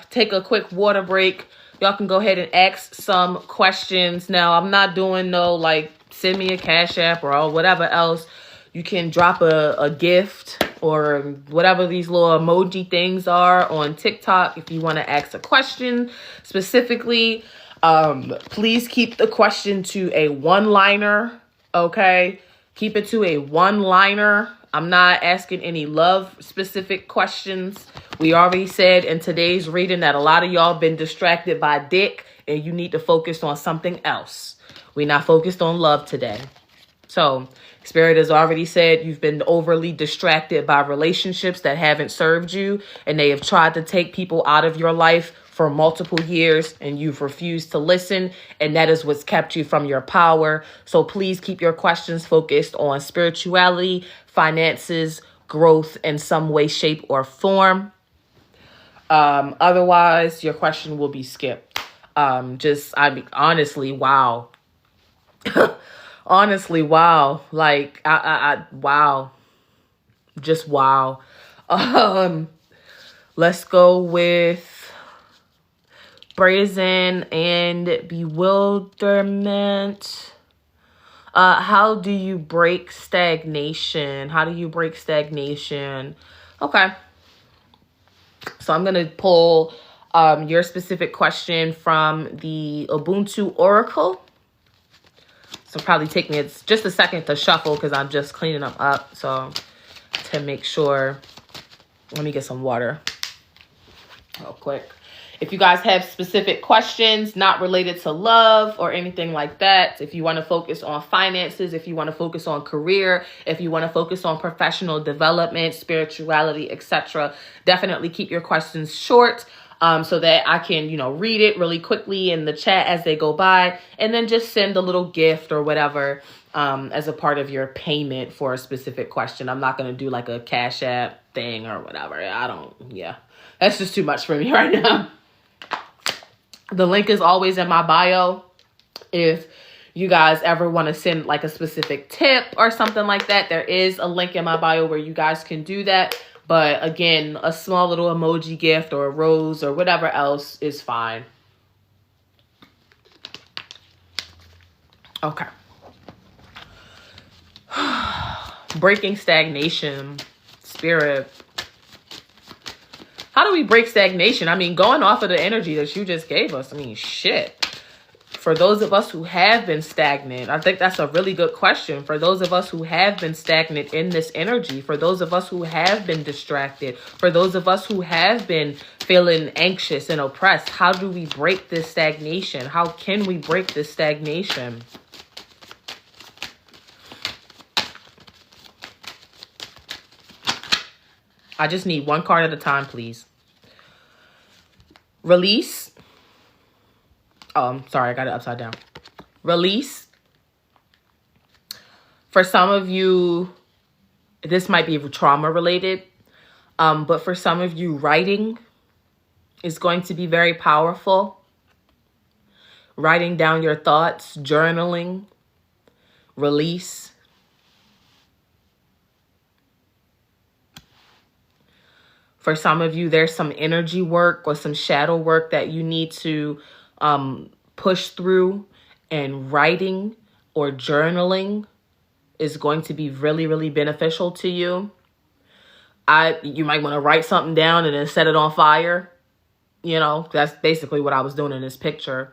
Speaker 1: Take a quick water break. Y'all can go ahead and ask some questions. Now, I'm not doing no, like, send me a Cash App or whatever else. You can drop a gift or whatever these little emoji things are on TikTok if you want to ask a question specifically. Please keep the question to a one-liner, okay? Keep it to a one-liner. I'm not asking any love-specific questions. We already said in today's reading that a lot of y'all been distracted by dick and you need to focus on something else. We're not focused on love today. So, Spirit has already said you've been overly distracted by relationships that haven't served you, and they have tried to take people out of your life for multiple years, and you've refused to listen, and that is what's kept you from your power. So please keep your questions focused on spirituality, finances, growth in some way, shape, or form. Otherwise, your question will be skipped. Honestly, wow. Honestly, wow. Like, wow. Just wow. Let's go with brazen and bewilderment. How do you break stagnation? How do you break stagnation? Okay. So I'm going to pull your specific question from the Ubuntu Oracle. So probably take me just a second to shuffle because I'm just cleaning them up. So to make sure, let me get some water real quick. If you guys have specific questions not related to love or anything like that, if you want to focus on finances, if you want to focus on career, if you want to focus on professional development, spirituality, etc., definitely keep your questions short. So that I can, read it really quickly in the chat as they go by, and then just send a little gift or whatever as a part of your payment for a specific question. I'm not going to do like a Cash App thing or whatever. That's just too much for me right now. The link is always in my bio. If you guys ever want to send like a specific tip or something like that, there is a link in my bio where you guys can do that. But again, a small little emoji gift or a rose or whatever else is fine. Okay. Breaking stagnation, Spirit. How do we break stagnation? I mean, going off of the energy that you just gave us, shit. For those of us who have been stagnant, I think that's a really good question. For those of us who have been stagnant in this energy, for those of us who have been distracted, for those of us who have been feeling anxious and oppressed, how do we break this stagnation? How can we break this stagnation? I just need one card at a time, please. Release. Oh, I'm sorry, I got it upside down. Release. For some of you, this might be trauma related, but for some of you, writing is going to be very powerful. writing down your thoughts, journaling, release. For some of you, there's some energy work or some shadow work that you need to push through, and writing or journaling is going to be really, really beneficial to you. You might want to write something down and then set it on fire. You know, that's basically what I was doing in this picture.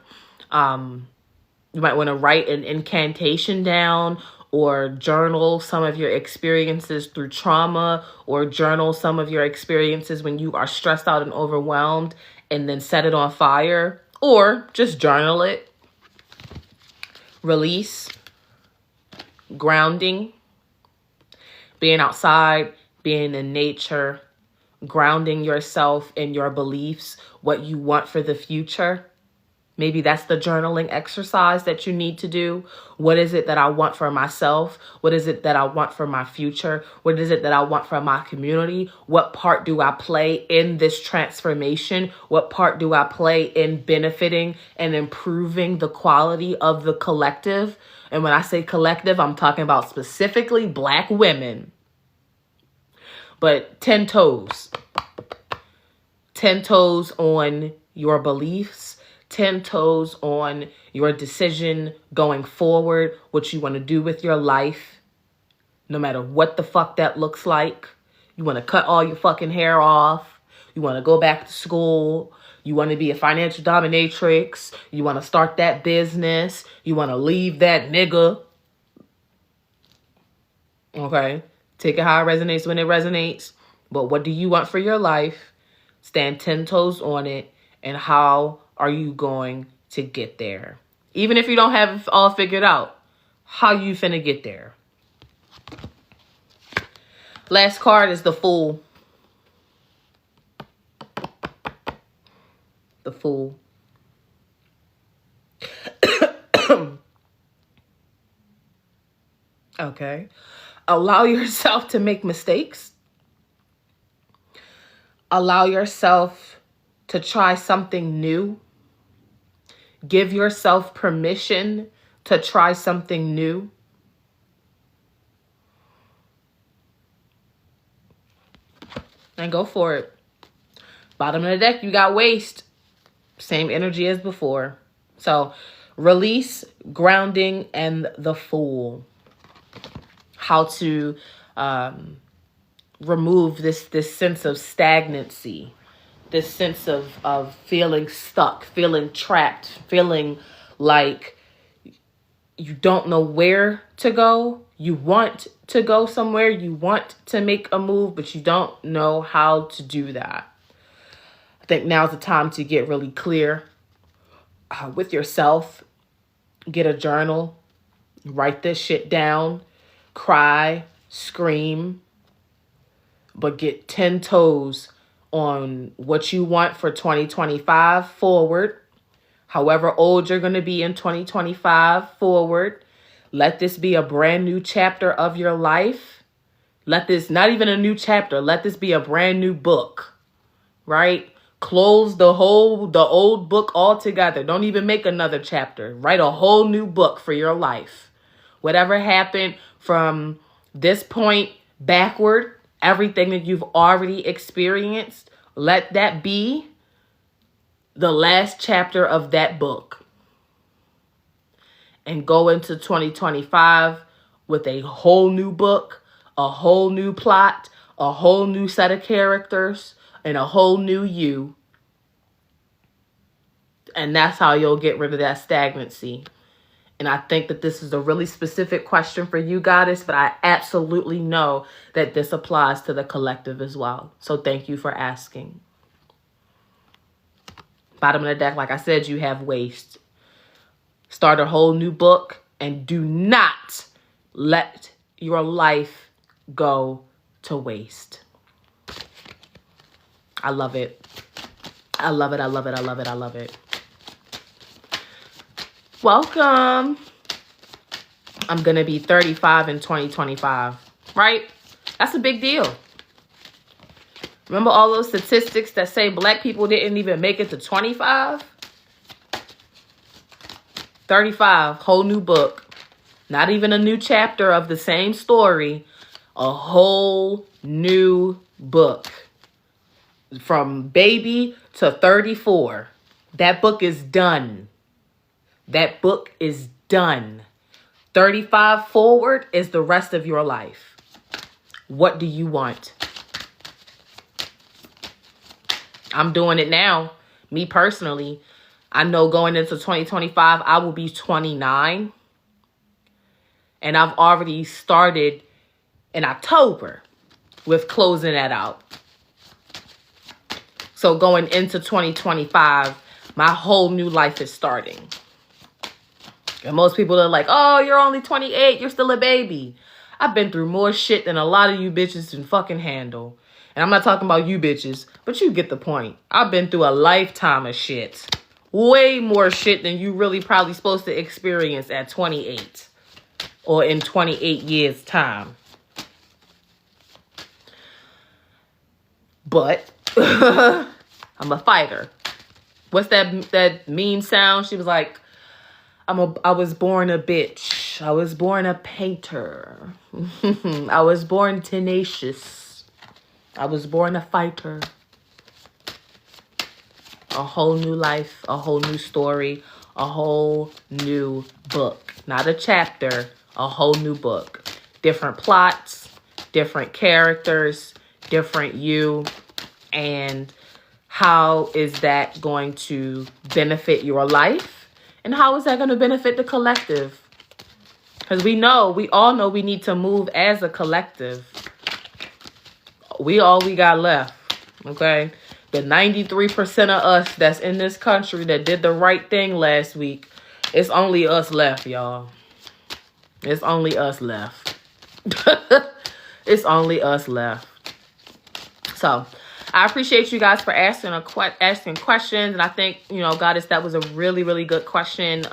Speaker 1: You might want to write an incantation down, or journal some of your experiences through trauma, or journal some of your experiences when you are stressed out and overwhelmed, and then set it on fire, or just journal it. Release, grounding, being outside, being in nature, grounding yourself in your beliefs, what you want for the future. Maybe that's the journaling exercise that you need to do. What is it that I want for myself? What is it that I want for my future? What is it that I want for my community? What part do I play in this transformation? What part do I play in benefiting and improving the quality of the collective? And when I say collective, I'm talking about specifically Black women. But 10 toes. 10 toes on your beliefs. 10 toes on your decision going forward, what you want to do with your life, no matter what the fuck that looks like. You want to cut all your fucking hair off. You want to go back to school. You want to be a financial dominatrix. You want to start that business. You want to leave that nigga. Okay? Take it how it resonates when it resonates. But what do you want for your life? Stand 10 toes on it. And how are you going to get there? Even if you don't have it all figured out, how you finna get there? Last card is the Fool. The Fool. Okay. Allow yourself to make mistakes. Allow yourself to try something new. Give yourself permission to try something new. And go for it. Bottom of the deck, you got waste. Same energy as before. So release, grounding, and the Fool. How to remove this sense of stagnancy. This sense of feeling stuck, feeling trapped, feeling like you don't know where to go. You want to go somewhere. You want to make a move, but you don't know how to do that. I think now's the time to get really clear with yourself. Get a journal. Write this shit down. Cry. Scream. But get 10 toes on what you want for 2025 forward. However old you're going to be in 2025 forward. Let this be a brand new chapter of your life. Let this, not even a new chapter, let this be a brand new book, right? Close the old book altogether. Don't even make another chapter. Write a whole new book for your life. Whatever happened from this point backward, everything that you've already experienced, let that be the last chapter of that book. And go into 2025 with a whole new book, a whole new plot, a whole new set of characters, and a whole new you. And that's how you'll get rid of that stagnancy. And I think that this is a really specific question for you, Goddess, but I absolutely know that this applies to the collective as well. So thank you for asking. Bottom of the deck, like I said, you have waste. Start a whole new book and do not let your life go to waste. I love it. I love it. I love it. I love it. I love it. Welcome. I'm going to be 35 in 2025, right? That's a big deal. Remember all those statistics that say Black people didn't even make it to 25? 35, whole new book. Not even a new chapter of the same story. A whole new book. From baby to 34. That book is done. That book is done. 35 forward is the rest of your life. What do you want? I'm doing it now. Me personally, I know going into 2025, I will be 29. And I've already started in October with closing that out. So going into 2025, my whole new life is starting. And most people are like, oh, you're only 28. You're still a baby. I've been through more shit than a lot of you bitches can fucking handle. And I'm not talking about you bitches, but you get the point. I've been through a lifetime of shit. Way more shit than you really probably supposed to experience at 28. Or in 28 years' time. But I'm a fighter. What's that meme sound? She was like, I was born a bitch. I was born a painter. I was born tenacious. I was born a fighter. A whole new life, a whole new story, a whole new book. Not a chapter, a whole new book. Different plots, different characters, different you. And how is that going to benefit your life? And how is that going to benefit the collective? Because we all know we need to move as a collective. We got left, okay? The 93% of us that's in this country that did the right thing last week, it's only us left, y'all. It's only us left. It's only us left. So, I appreciate you guys for asking questions. And I think, Goddess, that was a really, really good question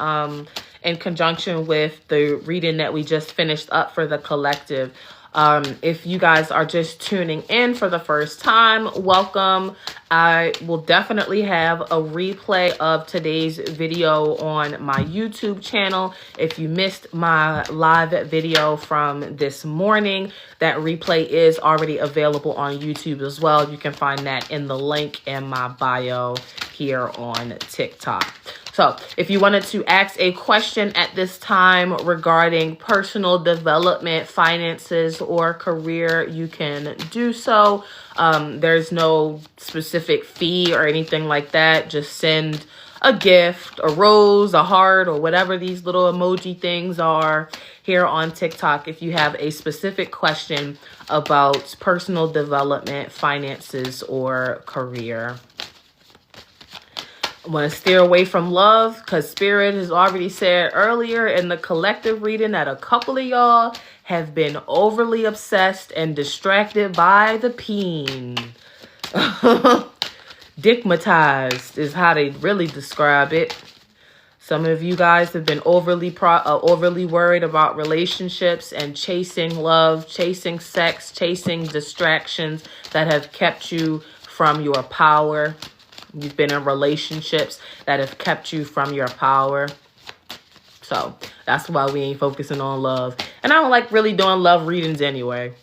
Speaker 1: in conjunction with the reading that we just finished up for the collective. If you guys are just tuning in for the first time, welcome. I will definitely have a replay of today's video on my YouTube channel. If you missed my live video from this morning, that replay is already available on YouTube as well. You can find that in the link in my bio here on TikTok. So if you wanted to ask a question at this time regarding personal development, finances, or career, you can do so. There's no specific fee or anything like that. Just send a gift, a rose, a heart, or whatever these little emoji things are here on TikTok if you have a specific question about personal development, finances, or career. I want to steer away from love because Spirit has already said earlier in the collective reading that a couple of y'all have been overly obsessed and distracted by the peen. Dickmatized is how they really describe it. Some of you guys have been overly worried about relationships and chasing love, chasing sex, chasing distractions that have kept you from your power. You've been in relationships that have kept you from your power. So that's why we ain't focusing on love. And I don't like really doing love readings anyway.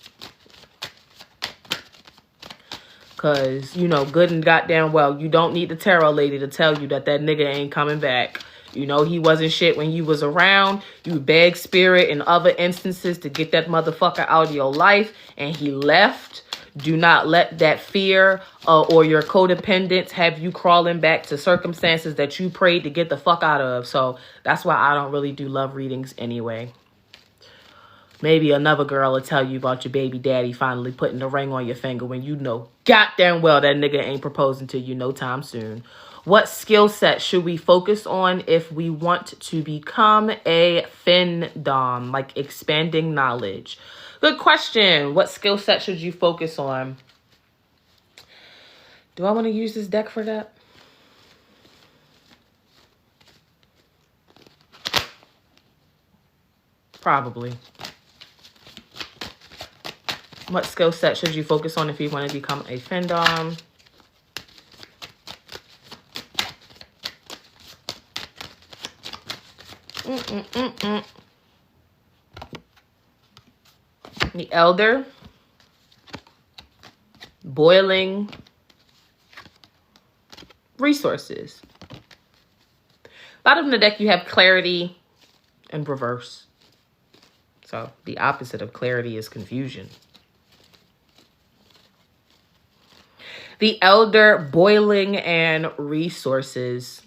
Speaker 1: Because, good and goddamn well, you don't need the tarot lady to tell you that nigga ain't coming back. He wasn't shit when you was around. You begged Spirit in other instances to get that motherfucker out of your life. And he left. Do not let that fear or your codependence have you crawling back to circumstances that you prayed to get the fuck out of. So that's why I don't really do love readings anyway. Maybe another girl will tell you about your baby daddy finally putting the ring on your finger when you know goddamn well that nigga ain't proposing to you no time soon. What skill set should we focus on if we want to become a AfroDomme, like expanding knowledge? Good question. What skill set should you focus on? Do I want to use this deck for that? Probably. What skill set should you focus on if you want to become a AfroDomme? The Elder, boiling, resources. Bottom of the deck, you have clarity and reverse. So the opposite of clarity is confusion. The Elder, boiling, and resources.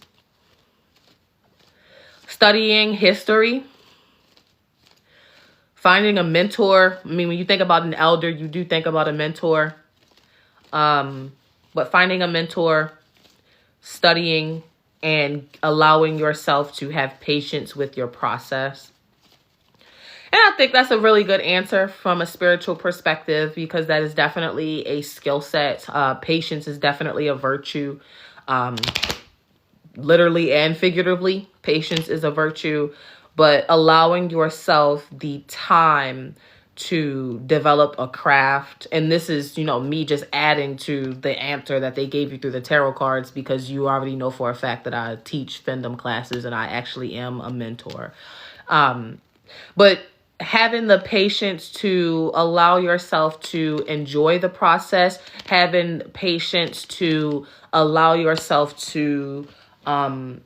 Speaker 1: Studying history. Finding a mentor. I mean, when you think about an elder, you do think about a mentor. But finding a mentor, studying, and allowing yourself to have patience with your process. And I think that's a really good answer from a spiritual perspective, because that is definitely a skill set. Patience is definitely a virtue. Literally and figuratively, patience is a virtue. But allowing yourself the time to develop a craft. And this is, me just adding to the answer that they gave you through the tarot cards, because you already know for a fact that I teach Findom classes and I actually am a mentor. But having the patience to allow yourself to enjoy the process, having patience to allow yourself to, in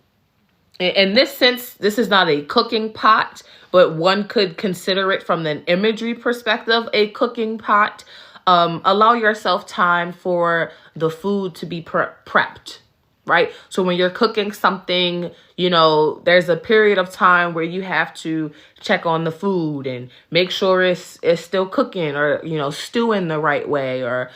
Speaker 1: this sense, this is not a cooking pot, but one could consider it from an imagery perspective, a cooking pot. Allow yourself time for the food to be prepped, right? So when you're cooking something, there's a period of time where you have to check on the food and make sure it's still cooking, or, stewing the right way, or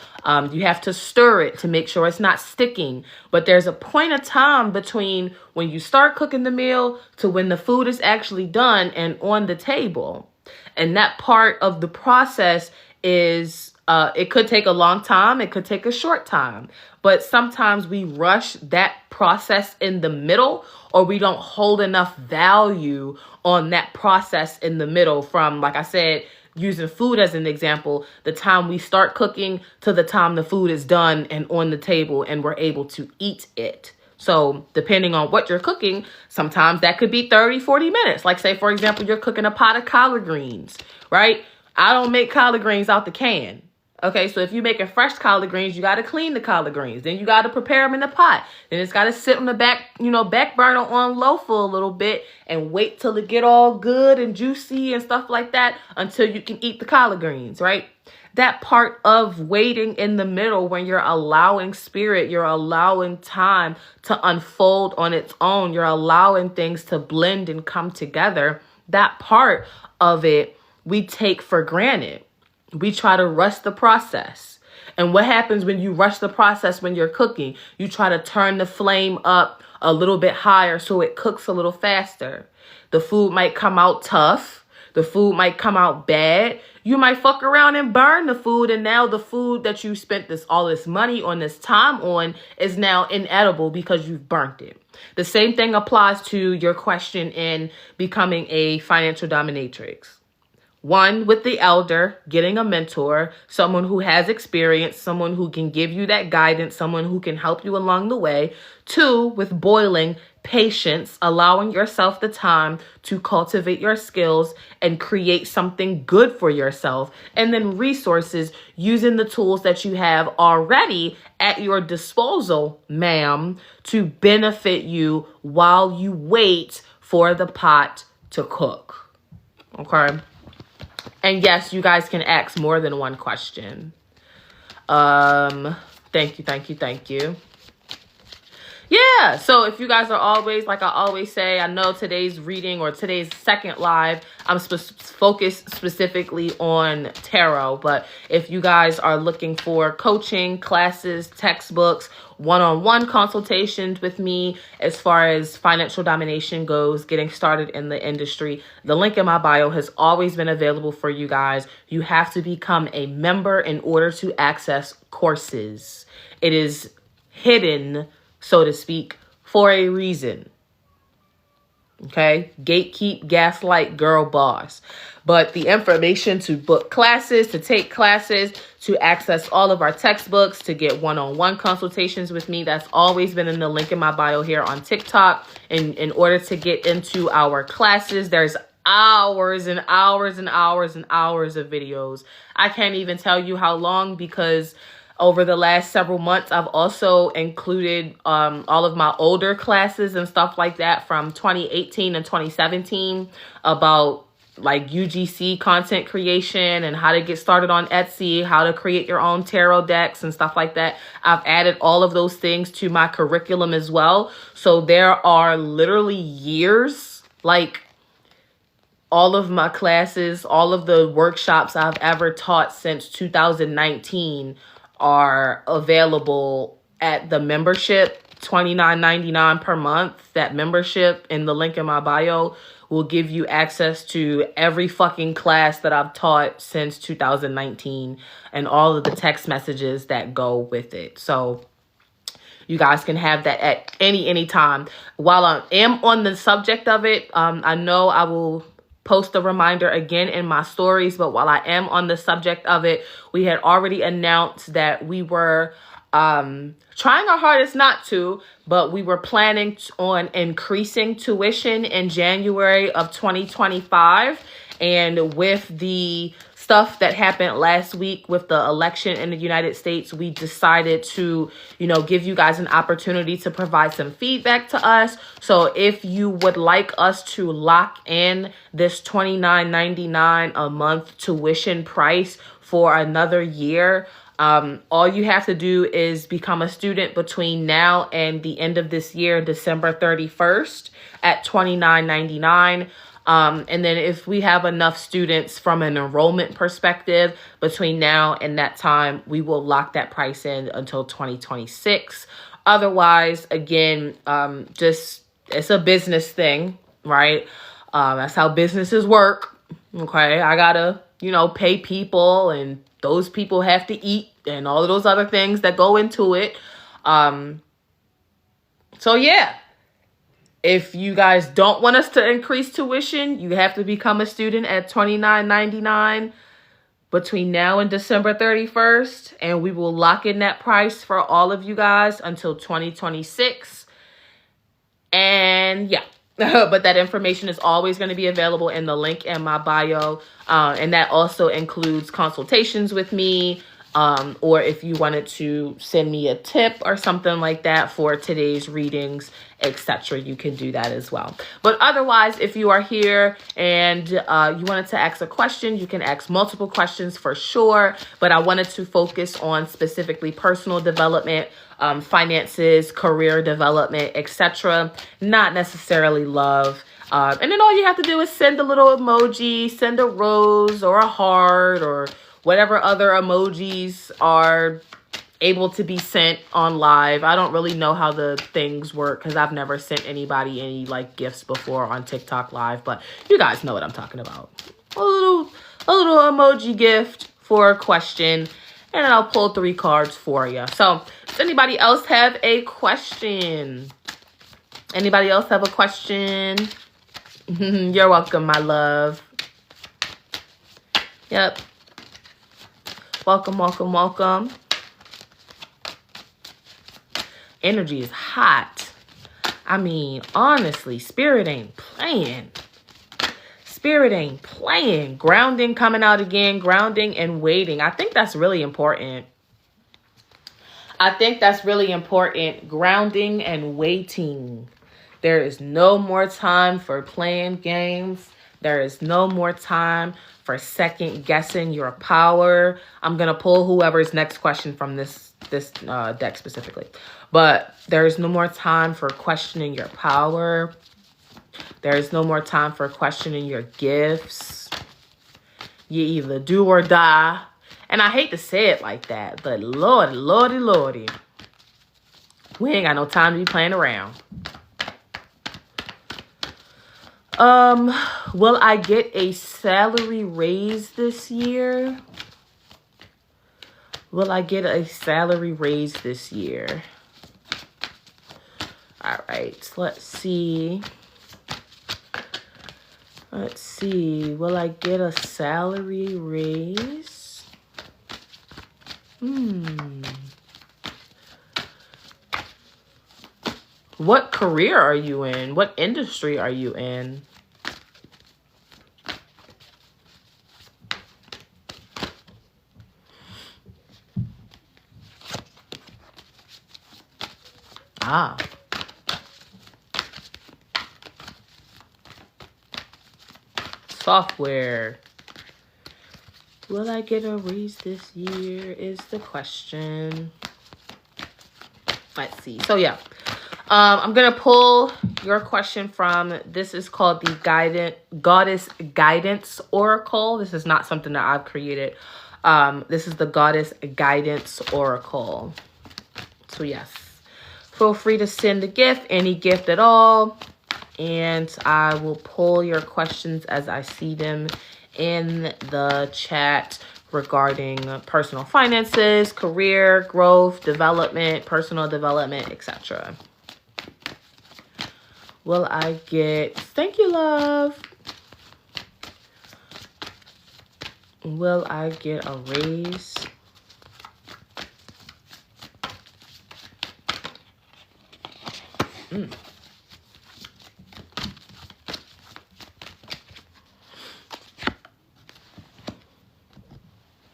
Speaker 1: you have to stir it to make sure it's not sticking. But there's a point of time between when you start cooking the meal to when the food is actually done and on the table. And that part of the process is, it could take a long time. It could take a short time. But sometimes we rush that process in the middle, or we don't hold enough value on that process in the middle, from, like I said, using food as an example, the time we start cooking to the time the food is done and on the table and we're able to eat it. So depending on what you're cooking, sometimes that could be 30, 40 minutes. Like, say, for example, you're cooking a pot of collard greens, right? I don't make collard greens out the can. Okay, so if you're making fresh collard greens, you got to clean the collard greens. Then you got to prepare them in the pot. Then it's got to sit on the back burner on low for a little bit and wait till it get all good and juicy and stuff like that until you can eat the collard greens, right? That part of waiting in the middle, when you're allowing spirit, you're allowing time to unfold on its own, you're allowing things to blend and come together, that part of it we take for granted. We try to rush the process. And what happens when you rush the process when you're cooking? You try to turn the flame up a little bit higher so it cooks a little faster. The food might come out tough. The food might come out bad. You might fuck around and burn the food. And now the food that you spent all this money on, this time on, is now inedible because you've burnt it. The same thing applies to your question in becoming a financial dominatrix. One, with the elder, getting a mentor, someone who has experience, someone who can give you that guidance, someone who can help you along the way. Two, with boiling, patience, allowing yourself the time to cultivate your skills and create something good for yourself. And then resources, using the tools that you have already at your disposal, ma'am, to benefit you while you wait for the pot to cook. Okay? And yes, you guys can ask more than one question. Thank you. Yeah, so if you guys are always, like I always say, I know today's reading or today's second live, I'm focused specifically on tarot. But if you guys are looking for coaching, classes, textbooks, one-on-one consultations with me as far as financial domination goes, getting started in the industry, the link in my bio has always been available for you guys. You have to become a member in order to access courses. It is hidden, so to speak, for a reason. Okay, gatekeep, gaslight, girl boss. But the information to book classes, to take classes, to access all of our textbooks, to get one-on-one consultations with me, that's always been in the link in my bio here on TikTok. And in order to get into our classes, there's hours and hours and hours and hours of videos. I can't even tell you how long, because over the last several months, I've also included all of my older classes and stuff like that from 2018 and 2017 about like UGC content creation and how to get started on Etsy, how to create your own tarot decks and stuff like that. I've added all of those things to my curriculum as well. So there are literally years, like all of my classes, all of the workshops I've ever taught since 2019 are available at the membership, $29.99 per month. That membership in the link in my bio will give you access to every fucking class that I've taught since 2019 and all of the text messages that go with it. So you guys can have that at any time. While I am on the subject of it, I know I will post a reminder again in my stories, but while I am on the subject of it, we had already announced that we were trying our hardest not to, but we were planning on increasing tuition in January of 2025. And with the stuff that happened last week with the election in the United States, we decided to, give you guys an opportunity to provide some feedback to us. So if you would like us to lock in this $29.99 a month tuition price for another year, all you have to do is become a student between now and the end of this year, December 31st, at $29.99. And then if we have enough students from an enrollment perspective between now and that time, we will lock that price in until 2026. Otherwise, again, it's a business thing, right? That's how businesses work. Okay. I gotta, pay people, and those people have to eat and all of those other things that go into it. So yeah. If you guys don't want us to increase tuition, you have to become a student at $29.99 between now and December 31st. And we will lock in that price for all of you guys until 2026. And yeah, but that information is always going to be available in the link in my bio. And that also includes consultations with me. Or if you wanted to send me a tip or something like that for today's readings, etc., you can do that as well. But otherwise, if you are here and you wanted to ask a question, you can ask multiple questions for sure. But I wanted to focus on specifically personal development, finances, career development, etc., not necessarily love. And then all you have to do is send a little emoji, send a rose or a heart or whatever other emojis are able to be sent on live. I don't really know how the things work because I've never sent anybody any gifts before on TikTok live, but you guys know what I'm talking about. A little emoji gift for a question, and I'll pull 3 cards for you. So does anybody else have a question? Anybody else have a question? You're welcome, my love. Yep. Welcome, welcome, welcome. Energy is hot. I mean, honestly, spirit ain't playing. Spirit ain't playing. Grounding coming out again. Grounding and waiting. I think that's really important. Grounding and waiting. There is no more time for playing games. There is no more time for second guessing your power. I'm going to pull whoever's next question from this deck specifically. But there is no more time for questioning your power. There is no more time for questioning your gifts. You either do or die. And I hate to say it like that, but lordy. We ain't got no time to be playing around. Will I get a salary raise this year? Will I get a salary raise this year? All right, let's see. Let's see. Will I get a salary raise? What career are you in? What industry are you in? Software. Will I get a raise this year is the question. Let's see. So yeah, I'm gonna pull your question from, this is called the Goddess Guidance Oracle. This is not something that I've created. This is the Goddess Guidance Oracle. So yes, feel free to send a gift, any gift at all, and I will pull your questions as I see them in the chat regarding personal finances, career, growth, development, personal development, etc. Will I get, thank you, love. Will I get a raise?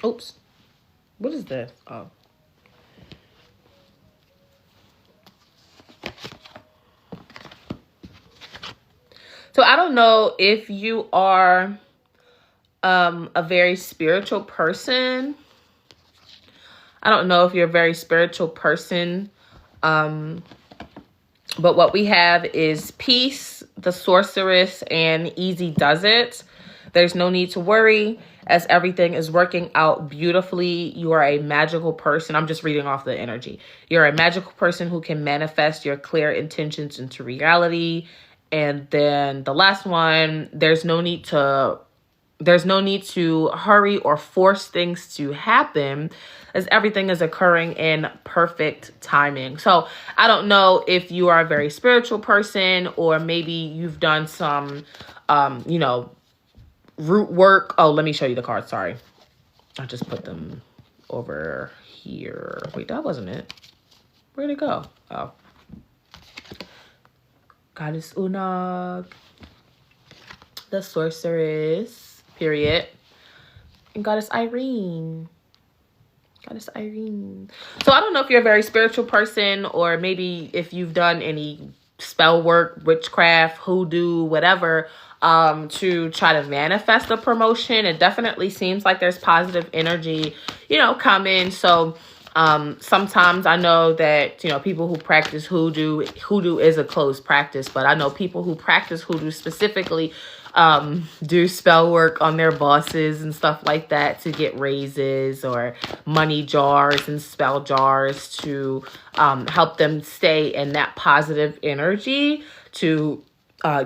Speaker 1: Oops. What is this? Oh. So I don't know if you are a very spiritual person. I don't know if you're a very spiritual person. But what we have is Peace, the Sorceress, and Easy Does It. There's no need to worry, as everything is working out beautifully. You are a magical person. I'm just reading off the energy. You're a magical person who can manifest your clear intentions into reality. And then the last one, there's no need to hurry or force things to happen, as everything is occurring in perfect timing. So I don't know if you are a very spiritual person, or maybe you've done some, root work. Oh, let me show you the cards. Sorry. I just put them over here. Wait, that wasn't it. Where'd it go? Oh. Goddess Unag, the Sorceress, period, and Goddess Irene. Goddess Irene. So I don't know if you're a very spiritual person, or maybe if you've done any spell work, witchcraft, hoodoo, whatever, to try to manifest a promotion. It definitely seems like there's positive energy, coming. So sometimes I know that, people who practice hoodoo is a closed practice, but I know people who practice hoodoo specifically do spell work on their bosses and stuff like that to get raises, or money jars and spell jars to help them stay in that positive energy to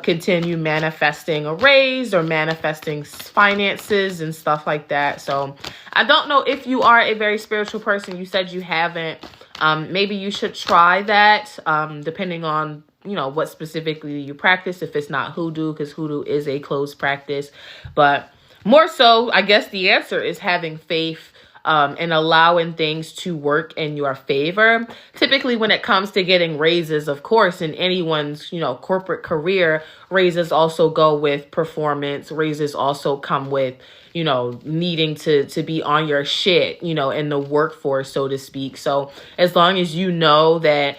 Speaker 1: continue manifesting a raise or manifesting finances and stuff like that. So I don't know if you are a very spiritual person. You said you haven't. Maybe you should try that, depending on, what specifically you practice, if it's not hoodoo, because hoodoo is a closed practice. But more so, I guess the answer is having faith and allowing things to work in your favor. Typically, when it comes to getting raises, of course, in anyone's, corporate career, raises also go with performance. Raises also come with, needing to be on your shit, in the workforce, so to speak. So as long as you know that,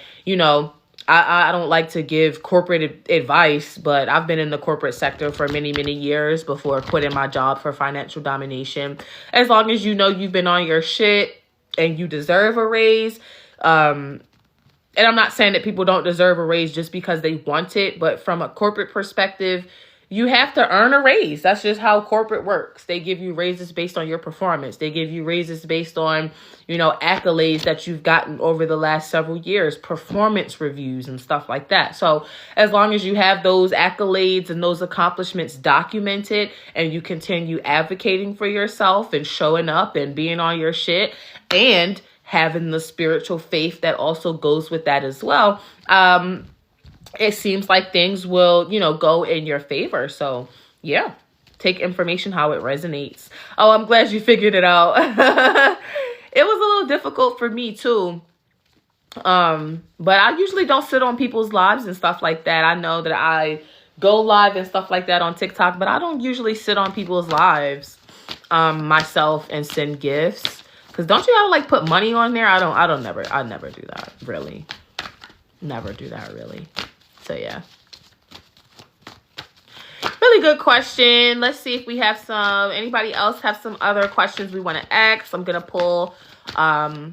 Speaker 1: I don't like to give corporate advice, but I've been in the corporate sector for many, many years before quitting my job for financial domination. As long as you know you've been on your shit and you deserve a raise, and I'm not saying that people don't deserve a raise just because they want it, but from a corporate perspective, you have to earn a raise. That's just how corporate works. They give you raises based on your performance. They give you raises based on, accolades that you've gotten over the last several years, performance reviews and stuff like that. So as long as you have those accolades and those accomplishments documented, and you continue advocating for yourself and showing up and being on your shit and having the spiritual faith that also goes with that as well, it seems like things will, go in your favor. So yeah, take information how it resonates. Oh, I'm glad you figured it out. It was a little difficult for me too. But I usually don't sit on people's lives and stuff like that. I know that I go live and stuff like that on TikTok, but I don't usually sit on people's lives myself and send gifts. Cause don't you have to like put money on there? I never do that, really. Never do that, really. So yeah. Really good question. Let's see if we have anybody else have some other questions we want to ask. I'm gonna pull from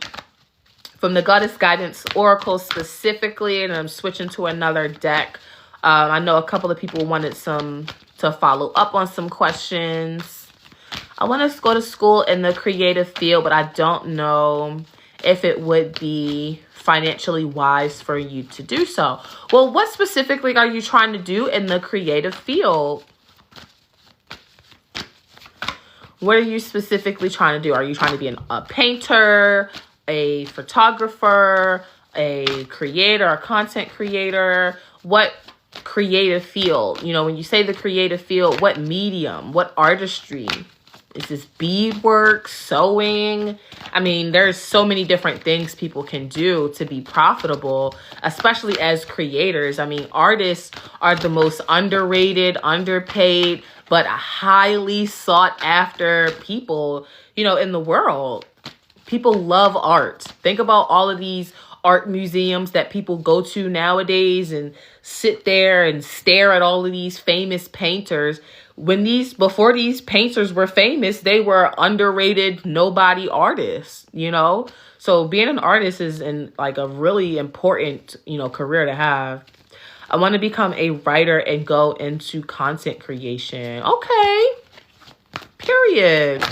Speaker 1: the Goddess Guidance Oracle specifically, and I'm switching to another deck. I know a couple of people wanted to follow up on some questions. I want to go to school in the creative field, but I don't know if it would be financially wise for you to do so. Well, what specifically are you trying to do in the creative field? What are you specifically trying to do? Are you trying to be a painter, a photographer, a creator, a content creator? What creative field? You know, when you say the creative field, what medium, what artistry? Is this beadwork, sewing? I mean, there's so many different things people can do to be profitable, especially as creators. I mean, artists are the most underrated, underpaid, but highly sought after people, you know, in the world. People love art. Think about all of these art museums that people go to nowadays and sit there and stare at all of these famous painters. Before these painters were famous, they were underrated, nobody artists, you know? So being an artist is like a really important, you know, career to have. I want to become a writer and go into content creation. Okay. Period.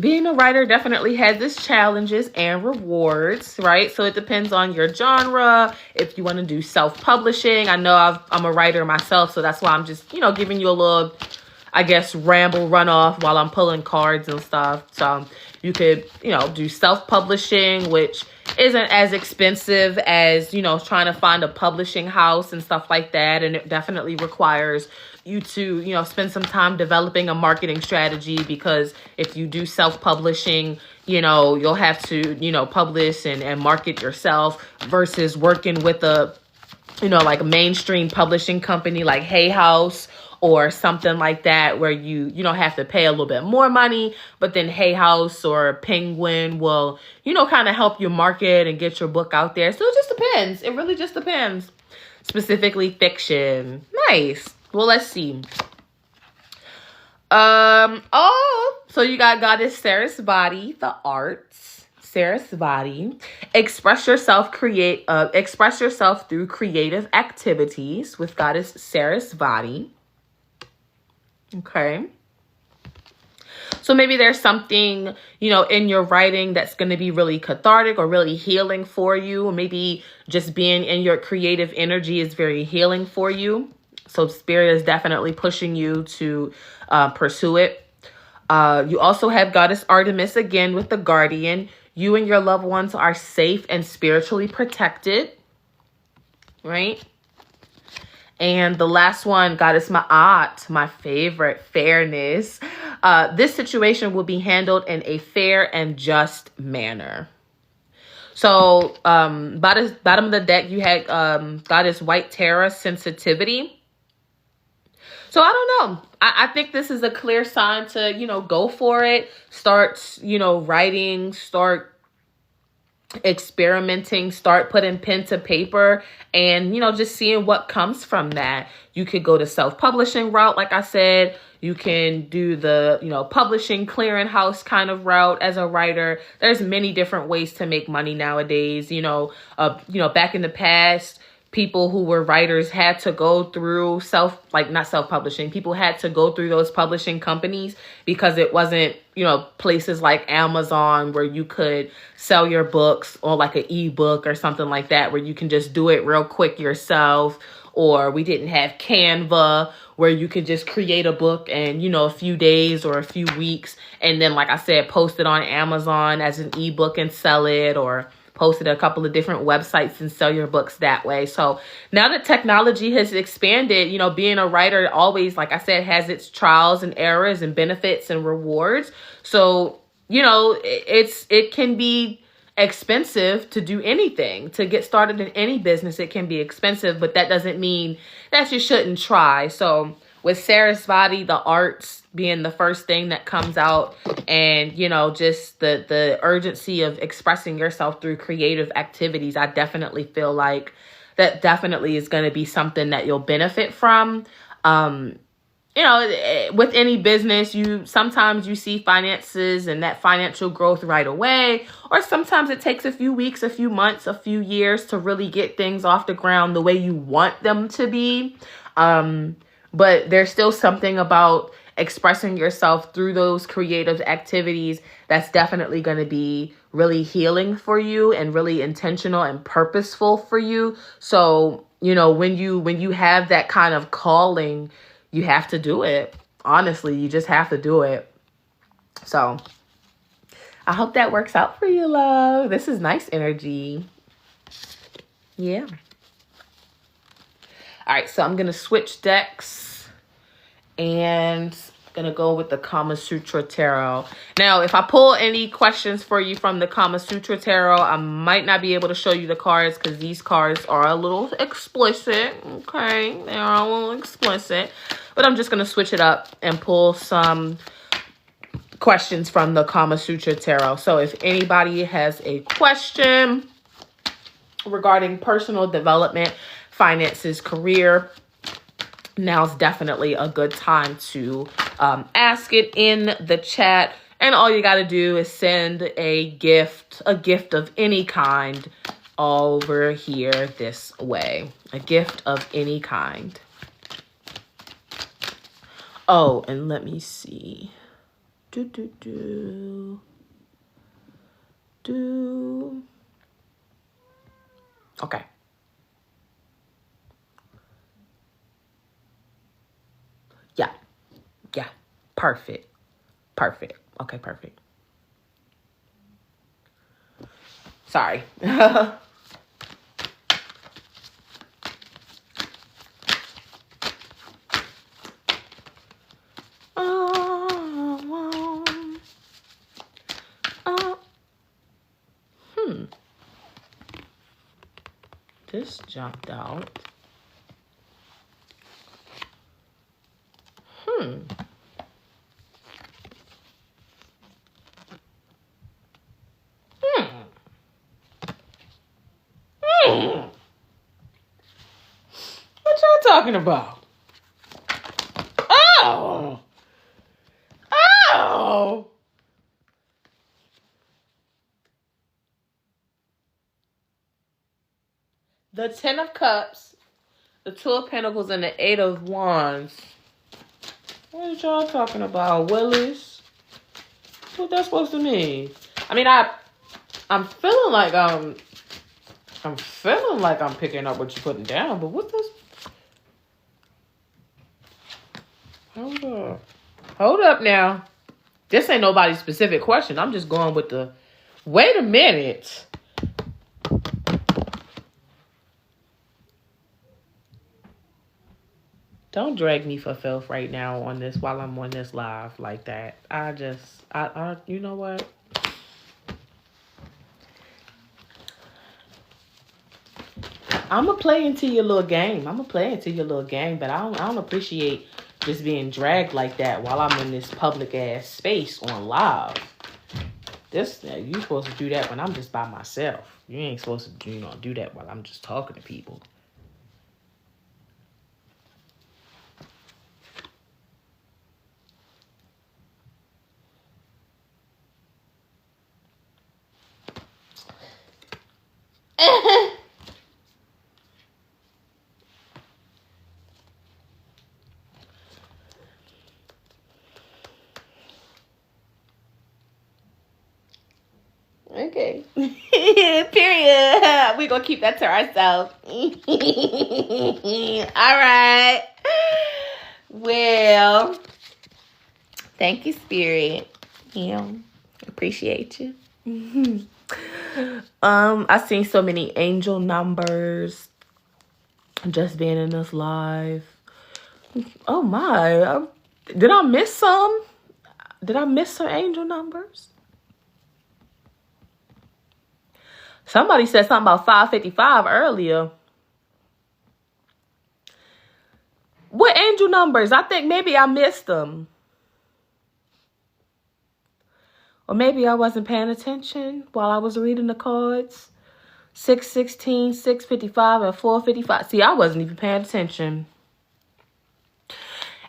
Speaker 1: Being a writer definitely has its challenges and rewards, right? So it depends on your genre. If you want to do self-publishing, I know I'm a writer myself, so that's why I'm just, you know, giving you a little, I guess, ramble runoff while I'm pulling cards and stuff. So you could, you know, do self-publishing, which isn't as expensive as, you know, trying to find a publishing house and stuff like that. And it definitely requires you to, you know, spend some time developing a marketing strategy, because if you do self-publishing, you know, you'll have to, you know, publish and market yourself versus working with a, you know, like a mainstream publishing company like Hay House or something like that, where you don't have to pay a little bit more money, but then Hay House or Penguin will, you know, kind of help you market and get your book out there. So it just depends. It really just depends. Specifically fiction. Nice. Well, let's see. So you got Goddess Sarasvati, the arts. Sarasvati. Express yourself through creative activities with Goddess Sarasvati. Okay. So maybe there's something, you know, in your writing that's going to be really cathartic or really healing for you. Or maybe just being in your creative energy is very healing for you. So Spirit is definitely pushing you to pursue it. You also have Goddess Artemis again with the Guardian. You and your loved ones are safe and spiritually protected. Right? And the last one, Goddess Ma'at, my favorite, fairness. This situation will be handled in a fair and just manner. So bottom of the deck, you had Goddess White Terra, sensitivity. So I don't know. I think this is a clear sign to, you know, go for it. Start, you know, writing, start experimenting, start putting pen to paper and, you know, just seeing what comes from that. You could go the self-publishing route, like I said. You can do the, you know, publishing clearinghouse kind of route as a writer. There's many different ways to make money nowadays. You know, back in the past, people who were writers had to go through not self-publishing. People had to go through those publishing companies because it wasn't, you know, places like Amazon where you could sell your books or like an ebook or something like that, where you can just do it real quick yourself. Or we didn't have Canva where you could just create a book in, you know, a few days or a few weeks. And then, like I said, post it on Amazon as an ebook and sell it, or posted a couple of different websites and sell your books that way. So now that technology has expanded, you know, being a writer always, like I said, has its trials and errors and benefits and rewards. So, you know, it can be expensive to do anything. To get started in any business, it can be expensive, but that doesn't mean that you shouldn't try. So with Sarasvati, the arts being the first thing that comes out, and, you know, just the urgency of expressing yourself through creative activities, I definitely feel like that definitely is going to be something that you'll benefit from. You know, with any business, sometimes you see finances and that financial growth right away, or sometimes it takes a few weeks, a few months, a few years to really get things off the ground the way you want them to be. But there's still something about expressing yourself through those creative activities that's definitely going to be really healing for you and really intentional and purposeful for you. So, you know, when you have that kind of calling, you have to do it. Honestly, you just have to do it. So I hope that works out for you, love. This is nice energy. Yeah. All right, so I'm going to switch decks and I'm going to go with the Kama Sutra Tarot. Now, if I pull any questions for you from the Kama Sutra Tarot, I might not be able to show you the cards because these cards are a little explicit. Okay, they are a little explicit. But I'm just going to switch it up and pull some questions from the Kama Sutra Tarot. So if anybody has a question regarding personal development, finances, career, now's definitely a good time to ask it in the chat. And all you got to do is send a gift of any kind over here this way. A gift of any kind. Oh, and let me see. Okay. Yeah. Perfect. Okay, perfect. Sorry. This jumped out. What y'all talking about? Oh! The 10 of Cups, the 2 of Pentacles, and the 8 of Wands. What is y'all talking about, Willis? What that supposed to mean? I mean, I'm feeling like I'm picking up what you're putting down, but what's this? Hold up now. This ain't nobody's specific question. I'm just going with the... Wait a minute. Don't drag me for filth right now on this while I'm on this live like that. I you know what? I'm going to play into your little game. But I don't appreciate just being dragged like that while I'm in this public ass space on live. You supposed to do that when I'm just by myself. You ain't supposed to, do that while I'm just talking to people. Okay. Period. We're going to keep that to ourselves. All right. Well, thank you, Spirit. Appreciate you. I seen so many angel numbers just being in this live. Oh my. Did I miss some? Did I miss some angel numbers? Somebody said something about 555 earlier. What angel numbers? I think maybe I missed them. Or maybe I wasn't paying attention while I was reading the cards. 616, 655, and 455. See, I wasn't even paying attention.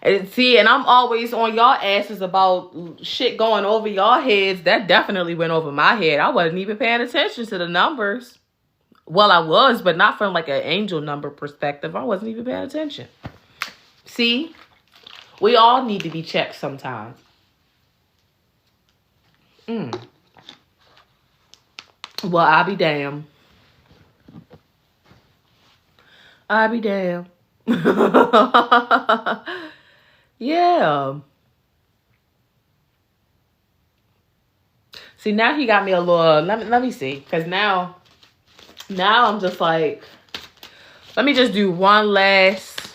Speaker 1: And I'm always on y'all asses about shit going over y'all heads. That definitely went over my head. I wasn't even paying attention to the numbers. Well, I was, but not from like an angel number perspective. I wasn't even paying attention. See, we all need to be checked sometimes. Well, I'll be damned. I'll be damned. Yeah. See, now he got me a little, let me see. Because now I'm just like, let me just do one last,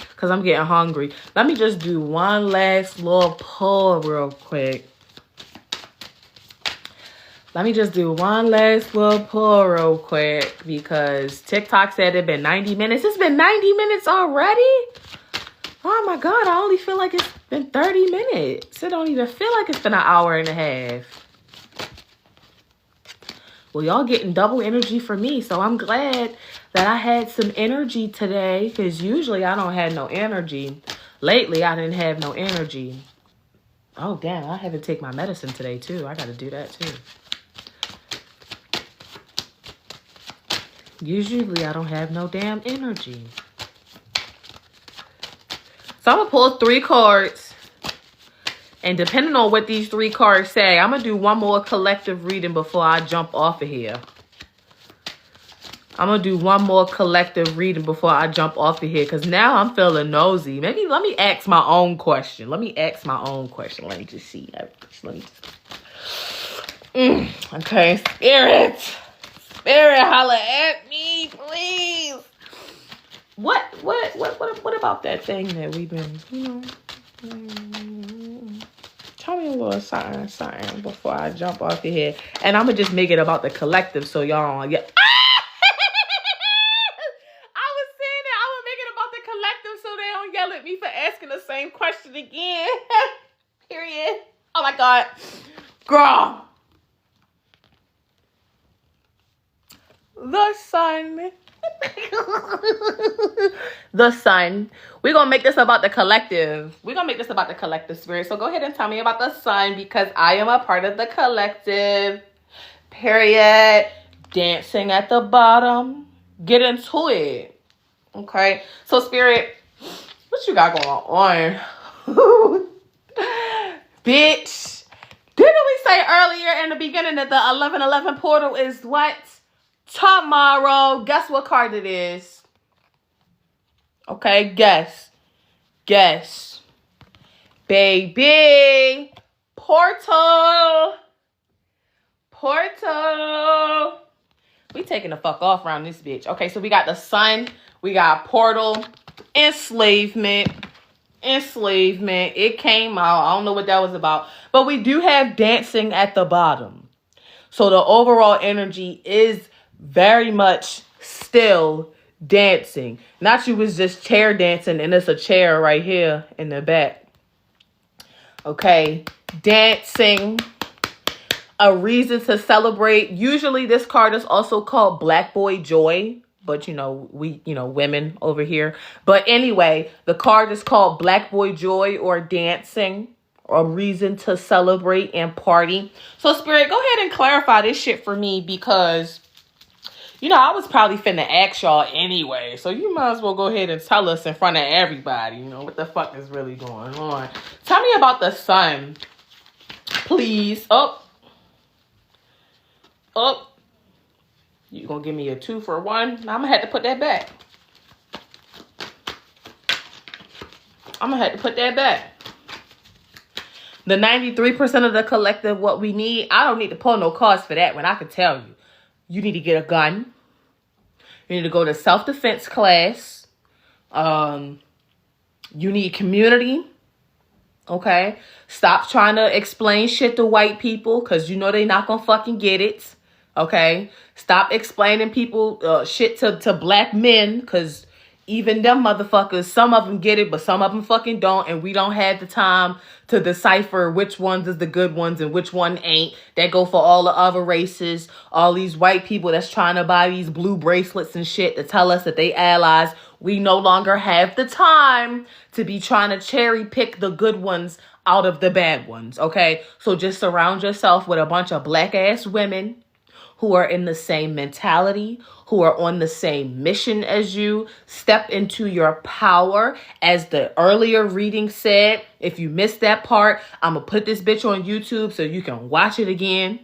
Speaker 1: because I'm getting hungry. Let me just do one last little pull real quick. Let me just do one last little pull real quick, because TikTok said it's been 90 minutes. It's been 90 minutes already? Oh my God, I only feel like it's been 30 minutes. It don't even feel like it's been an hour and a half. Well, y'all getting double energy for me, so I'm glad that I had some energy today, because usually I don't have no energy. Lately, I didn't have no energy. Oh, damn, I haven't taken my medicine today, too. I got to do that, too. Usually, I don't have no damn energy. So I'm going to pull 3 cards. And depending on what these 3 cards say, I'm going to do one more collective reading before I jump off of here. I'm going to do one more collective reading before I jump off of here. Because now I'm feeling nosy. Maybe let me ask my own question. Let me just see. Okay, Spirit, holla at me, please. What about that thing that we've been, tell me a little something before I jump off your head. And I'm going to just make it about the collective so y'all don't get... I was saying that I would make it about the collective so they don't yell at me for asking the same question again. Period. Oh my God. Girl. The sun. The sun. We're going to make this about the collective. We're going to make this about the collective, Spirit. So go ahead and tell me about the sun, because I am a part of the collective. Period. Dancing at the bottom. Get into it. Okay. So, Spirit, what you got going on? Bitch. Didn't we say earlier in the beginning that the 1111 portal is what? Tomorrow. Guess what card it is? Okay, guess. Baby. Portal. We taking the fuck off around this bitch. Okay, so we got the sun. We got portal. Enslavement. It came out. I don't know what that was about. But we do have dancing at the bottom. So the overall energy is very much still dancing. Not you was just chair dancing and it's a chair right here in the back. Okay. Dancing. A reason to celebrate. Usually this card is also called Black Boy Joy. But, we, women over here. But anyway, the card is called Black Boy Joy or dancing. A reason to celebrate and party. So, Spirit, go ahead and clarify this shit for me because, I was probably finna ask y'all anyway. So, you might as well go ahead and tell us in front of everybody, what the fuck is really going on. Tell me about the sun, please. Oh. You gonna give me a 2 for 1? Now I'm gonna have to put that back. The 93% of the collective, what we need, I don't need to pull no cards for that when I can tell you. You need to get a gun. You need to go to self-defense class. You need community. Okay? Stop trying to explain shit to white people because you know they not gonna fucking get it. Okay? Stop explaining people shit to black men because even them motherfuckers, some of them get it, but some of them fucking don't. And we don't have the time to decipher which ones is the good ones and which one ain't. That go for all the other races. All these white people that's trying to buy these blue bracelets and shit to tell us that they allies. We no longer have the time to be trying to cherry pick the good ones out of the bad ones. Okay? So just surround yourself with a bunch of black ass women who are in the same mentality, who are on the same mission as you. Step into your power. As the earlier reading said, if you missed that part, I'm going to put this bitch on YouTube so you can watch it again.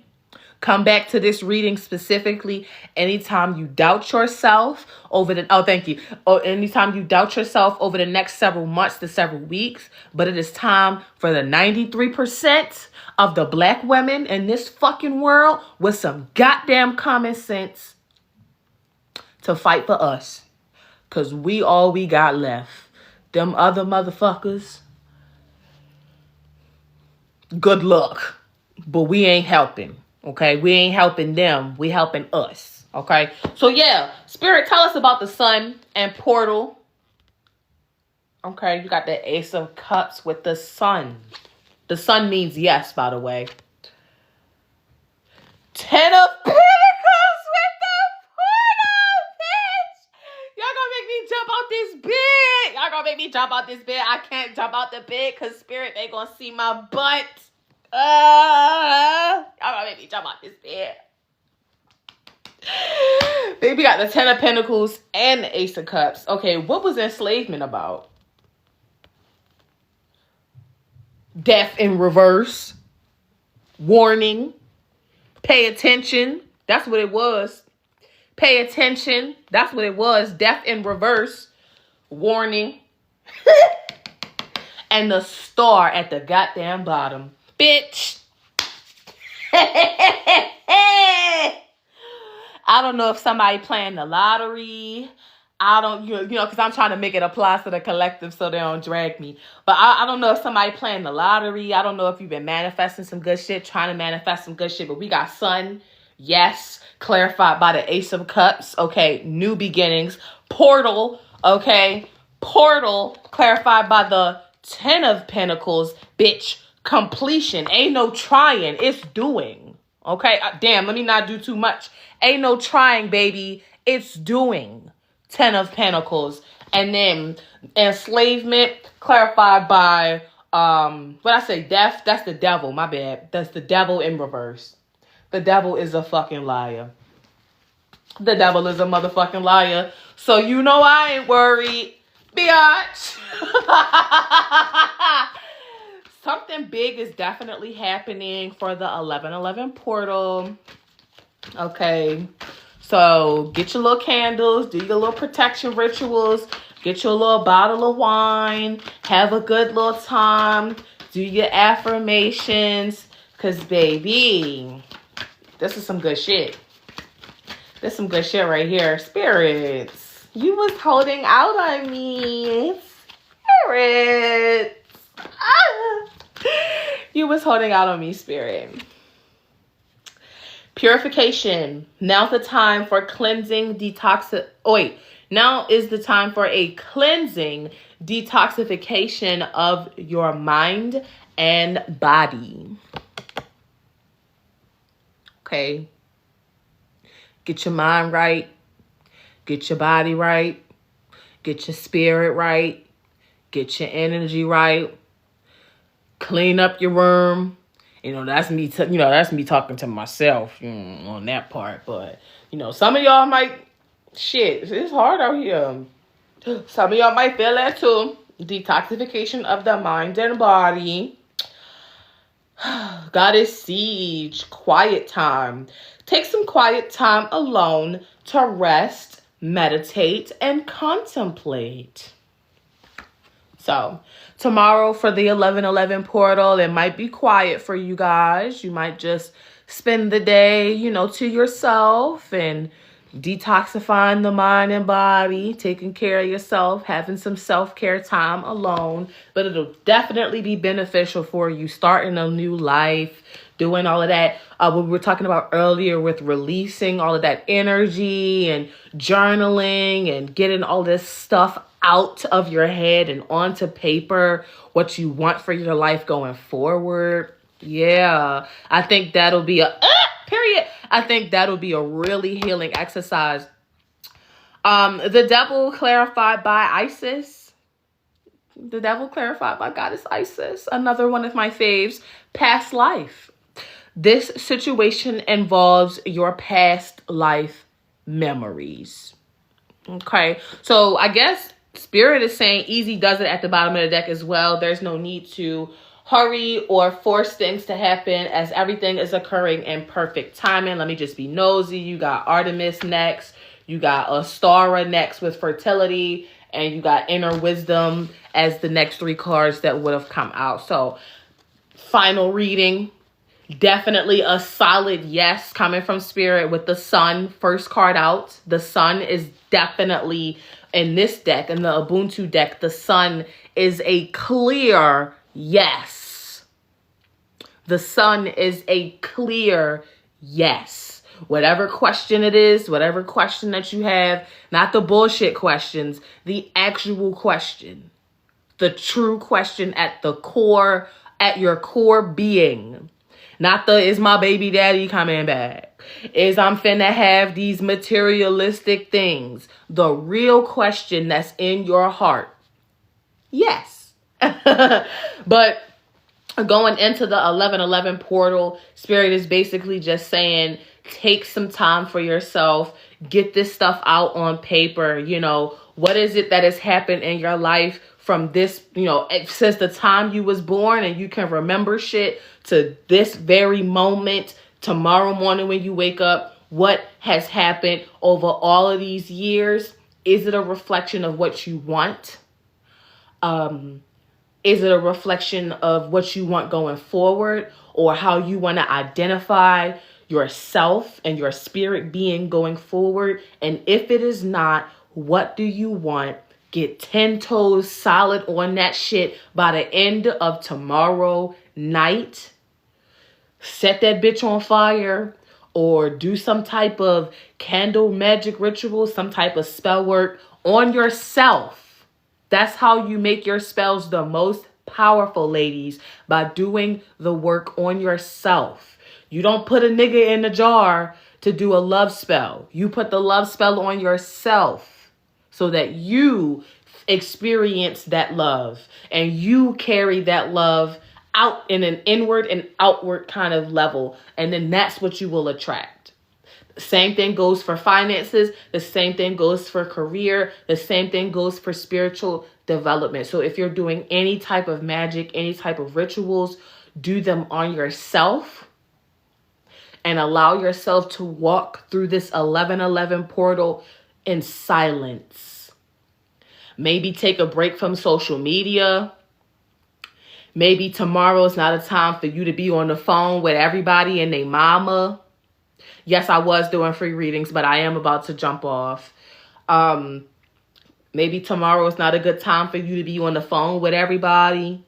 Speaker 1: Come back to this reading specifically anytime you doubt yourself over the... Oh, thank you. Anytime you doubt yourself over the next several months to several weeks. But it is time for the 93% of the black women in this fucking world with some goddamn common sense to fight for us. Because we all we got left. Them other motherfuckers, good luck. But we ain't helping. Okay? We ain't helping them. We helping us. Okay? So yeah, Spirit, tell us about the sun and portal. Okay? You got the Ace of Cups with the sun. The sun means yes, by the way. 10 of Pentacles with the portal, bitch. Y'all gonna make me jump out this bed. Y'all gonna make me jump out this bed. I can't jump out the bed because Spirit, they gonna see my butt. Y'all gonna make me jump out this bed. Baby got the 10 of Pentacles and the Ace of Cups. Okay, what was enslavement about? Death in reverse. Warning. Pay attention. That's what it was. Pay attention. That's what it was. Death in reverse. Warning. And the star at the goddamn bottom. Bitch. I don't know if somebody playing the lottery. I don't, because I'm trying to make it apply to the collective so they don't drag me. But I don't know if somebody playing the lottery. I don't know if you've been manifesting some good shit, trying to manifest some good shit. But we got sun, yes, clarified by the Ace of Cups. Okay, new beginnings. Portal, okay. Portal, clarified by the 10 of Pentacles. Bitch, completion. Ain't no trying, it's doing. Okay, damn, let me not do too much. Ain't no trying, baby. It's doing. 10 of Pentacles. And then enslavement clarified by, what I say, death? That's the devil. My bad. That's the devil in reverse. The devil is a fucking liar. The devil is a motherfucking liar. So you know I ain't worried. Biatch. Something big is definitely happening for the 1111 portal. Okay. So get your little candles, do your little protection rituals, get your little bottle of wine, have a good little time, do your affirmations, because baby, this is some good shit. This is some good shit right here. Spirits, you was holding out on me. Spirits. You was holding out on me, Spirit. Purification. Now's the time for cleansing, now is the time for a cleansing, detoxification of your mind and body. Okay. Get your mind right. Get your body right. Get your spirit right. Get your energy right. Clean up your room. That's me. That's me talking to myself on that part. But some of y'all might. Shit, it's hard out here. Some of y'all might feel that too. Detoxification of the mind and body. Goddess Siege. Quiet time. Take some quiet time alone to rest, meditate, and contemplate. So, Tomorrow for the 11/11 portal, it might be quiet for you guys. You might just spend the day, to yourself and detoxifying the mind and body, taking care of yourself, having some self-care time alone. But it'll definitely be beneficial for you starting a new life, doing all of that. What we were talking about earlier with releasing all of that energy and journaling and getting all this stuff out of your head and onto paper, what you want for your life going forward. Yeah, I think that'll be I think that'll be a really healing exercise. The devil clarified by Isis. The devil clarified by goddess Isis. Another one of my faves, past life. This situation involves your past life memories. Okay, so I guess Spirit is saying easy does it at the bottom of the deck as well. There's no need to hurry or force things to happen as everything is occurring in perfect timing. Let me just be nosy. You got Artemis next. You got Astara next with fertility. And you got inner wisdom as the next 3 cards that would have come out. So final reading. Definitely a solid yes coming from Spirit with the Sun first card out. The Sun is definitely in this deck, in the Ubuntu deck. The Sun is a clear yes. The Sun is a clear yes. Whatever question it is, whatever question that you have, not the bullshit questions, the actual question, the true question at the core, at your core being. Not the, is my baby daddy coming back? Is I'm finna have these materialistic things? The real question that's in your heart. Yes. But going into the 11/11 portal, Spirit is basically just saying, take some time for yourself. Get this stuff out on paper. What is it that has happened in your life from this, since the time you was born and you can remember shit to this very moment, tomorrow morning when you wake up, what has happened over all of these years? Is it a reflection of what you want? Is it a reflection of what you want going forward or how you want to identify yourself and your spirit being going forward? And if it is not, what do you want? Get 10 toes solid on that shit by the end of tomorrow night. Set that bitch on fire or do some type of candle magic ritual, some type of spell work on yourself. That's how you make your spells the most powerful, ladies, by doing the work on yourself. You don't put a nigga in a jar to do a love spell. You put the love spell on yourself so that you experience that love and you carry that love out in an inward and outward kind of level. And then that's what you will attract. The same thing goes for finances. The same thing goes for career. The same thing goes for spiritual development. So if you're doing any type of magic, any type of rituals, do them on yourself and allow yourself to walk through this 11/11 portal in silence. Maybe take a break from social media. Maybe tomorrow is not a time for you to be on the phone with everybody and their mama. Yes, I was doing free readings, but I am about to jump off. Maybe tomorrow is not a good time for you to be on the phone with everybody.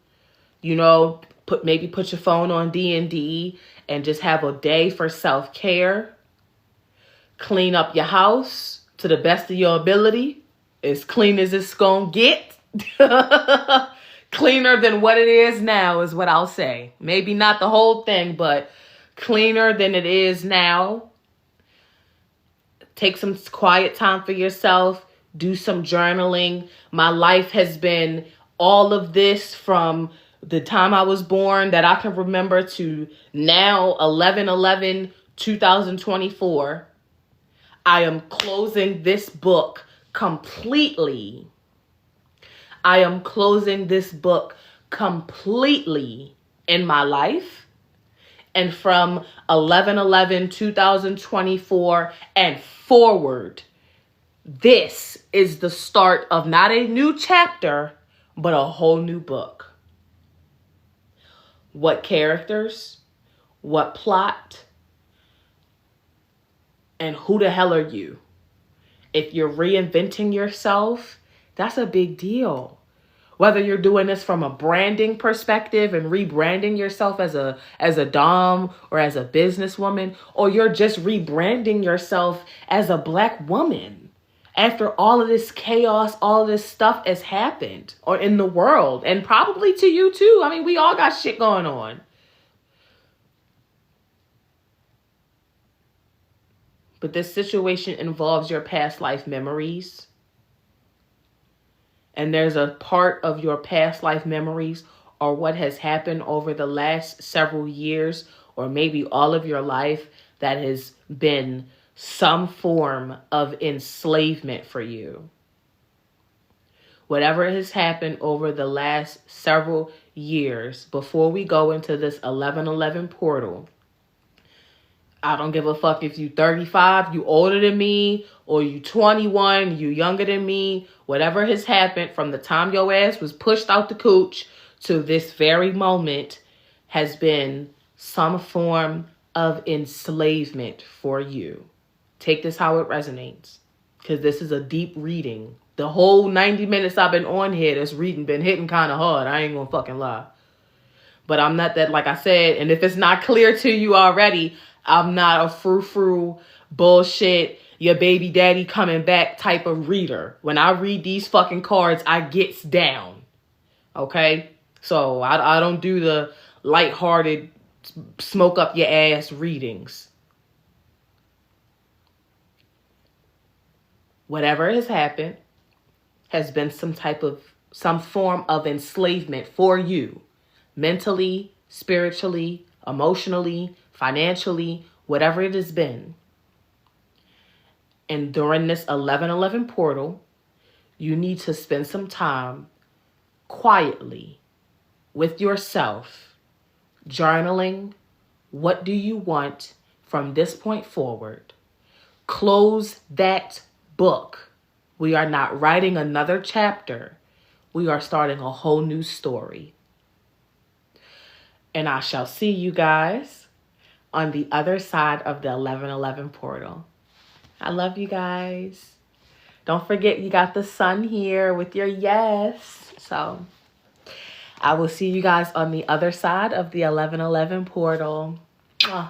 Speaker 1: Put your phone on D&D and just have a day for self-care. Clean up your house to the best of your ability. As clean as it's gonna get. Cleaner than what it is now is what I'll say. Maybe not the whole thing, but cleaner than it is now. Take some quiet time for yourself. Do some journaling. My life has been all of this from the time I was born that I can remember to now, 11/11/2024. I am closing this book completely. I am closing this book completely in my life. And from 11/11/2024 and forward, this is the start of not a new chapter, but a whole new book. What characters, what plot, and who the hell are you? If you're reinventing yourself, that's a big deal. Whether you're doing this from a branding perspective and rebranding yourself as a dom or as a businesswoman, or you're just rebranding yourself as a Black woman after all of this chaos, all of this stuff has happened or in the world, and probably to you too. I mean, we all got shit going on. But this situation involves your past life memories. And there's a part of your past life memories or what has happened over the last several years or maybe all of your life that has been some form of enslavement for you. Whatever has happened over the last several years before we go into this 1111 portal, I don't give a fuck if you 35, you older than me, or you 21, you younger than me. Whatever has happened from the time your ass was pushed out the cooch to this very moment has been some form of enslavement for you. Take this how it resonates, because this is a deep reading. The whole 90 minutes I've been on here, this reading been hitting kind of hard. I ain't gonna fucking lie. But I'm not that, like I said, and if it's not clear to you already, I'm not a frou-frou bullshit, your baby daddy coming back type of reader. When I read these fucking cards, I gets down. Okay? So I don't do the lighthearted, smoke up your ass readings. Whatever has happened has been some form of enslavement for you. Mentally, spiritually, emotionally, financially, whatever it has been. And during this 1111 portal, you need to spend some time quietly with yourself, journaling. What do you want from this point forward? Close that book. We are not writing another chapter. We are starting a whole new story. And I shall see you guys on the other side of the 1111 portal. I love you guys. Don't forget you got the sun here with your yes. So I will see you guys on the other side of the 1111 portal. Mwah.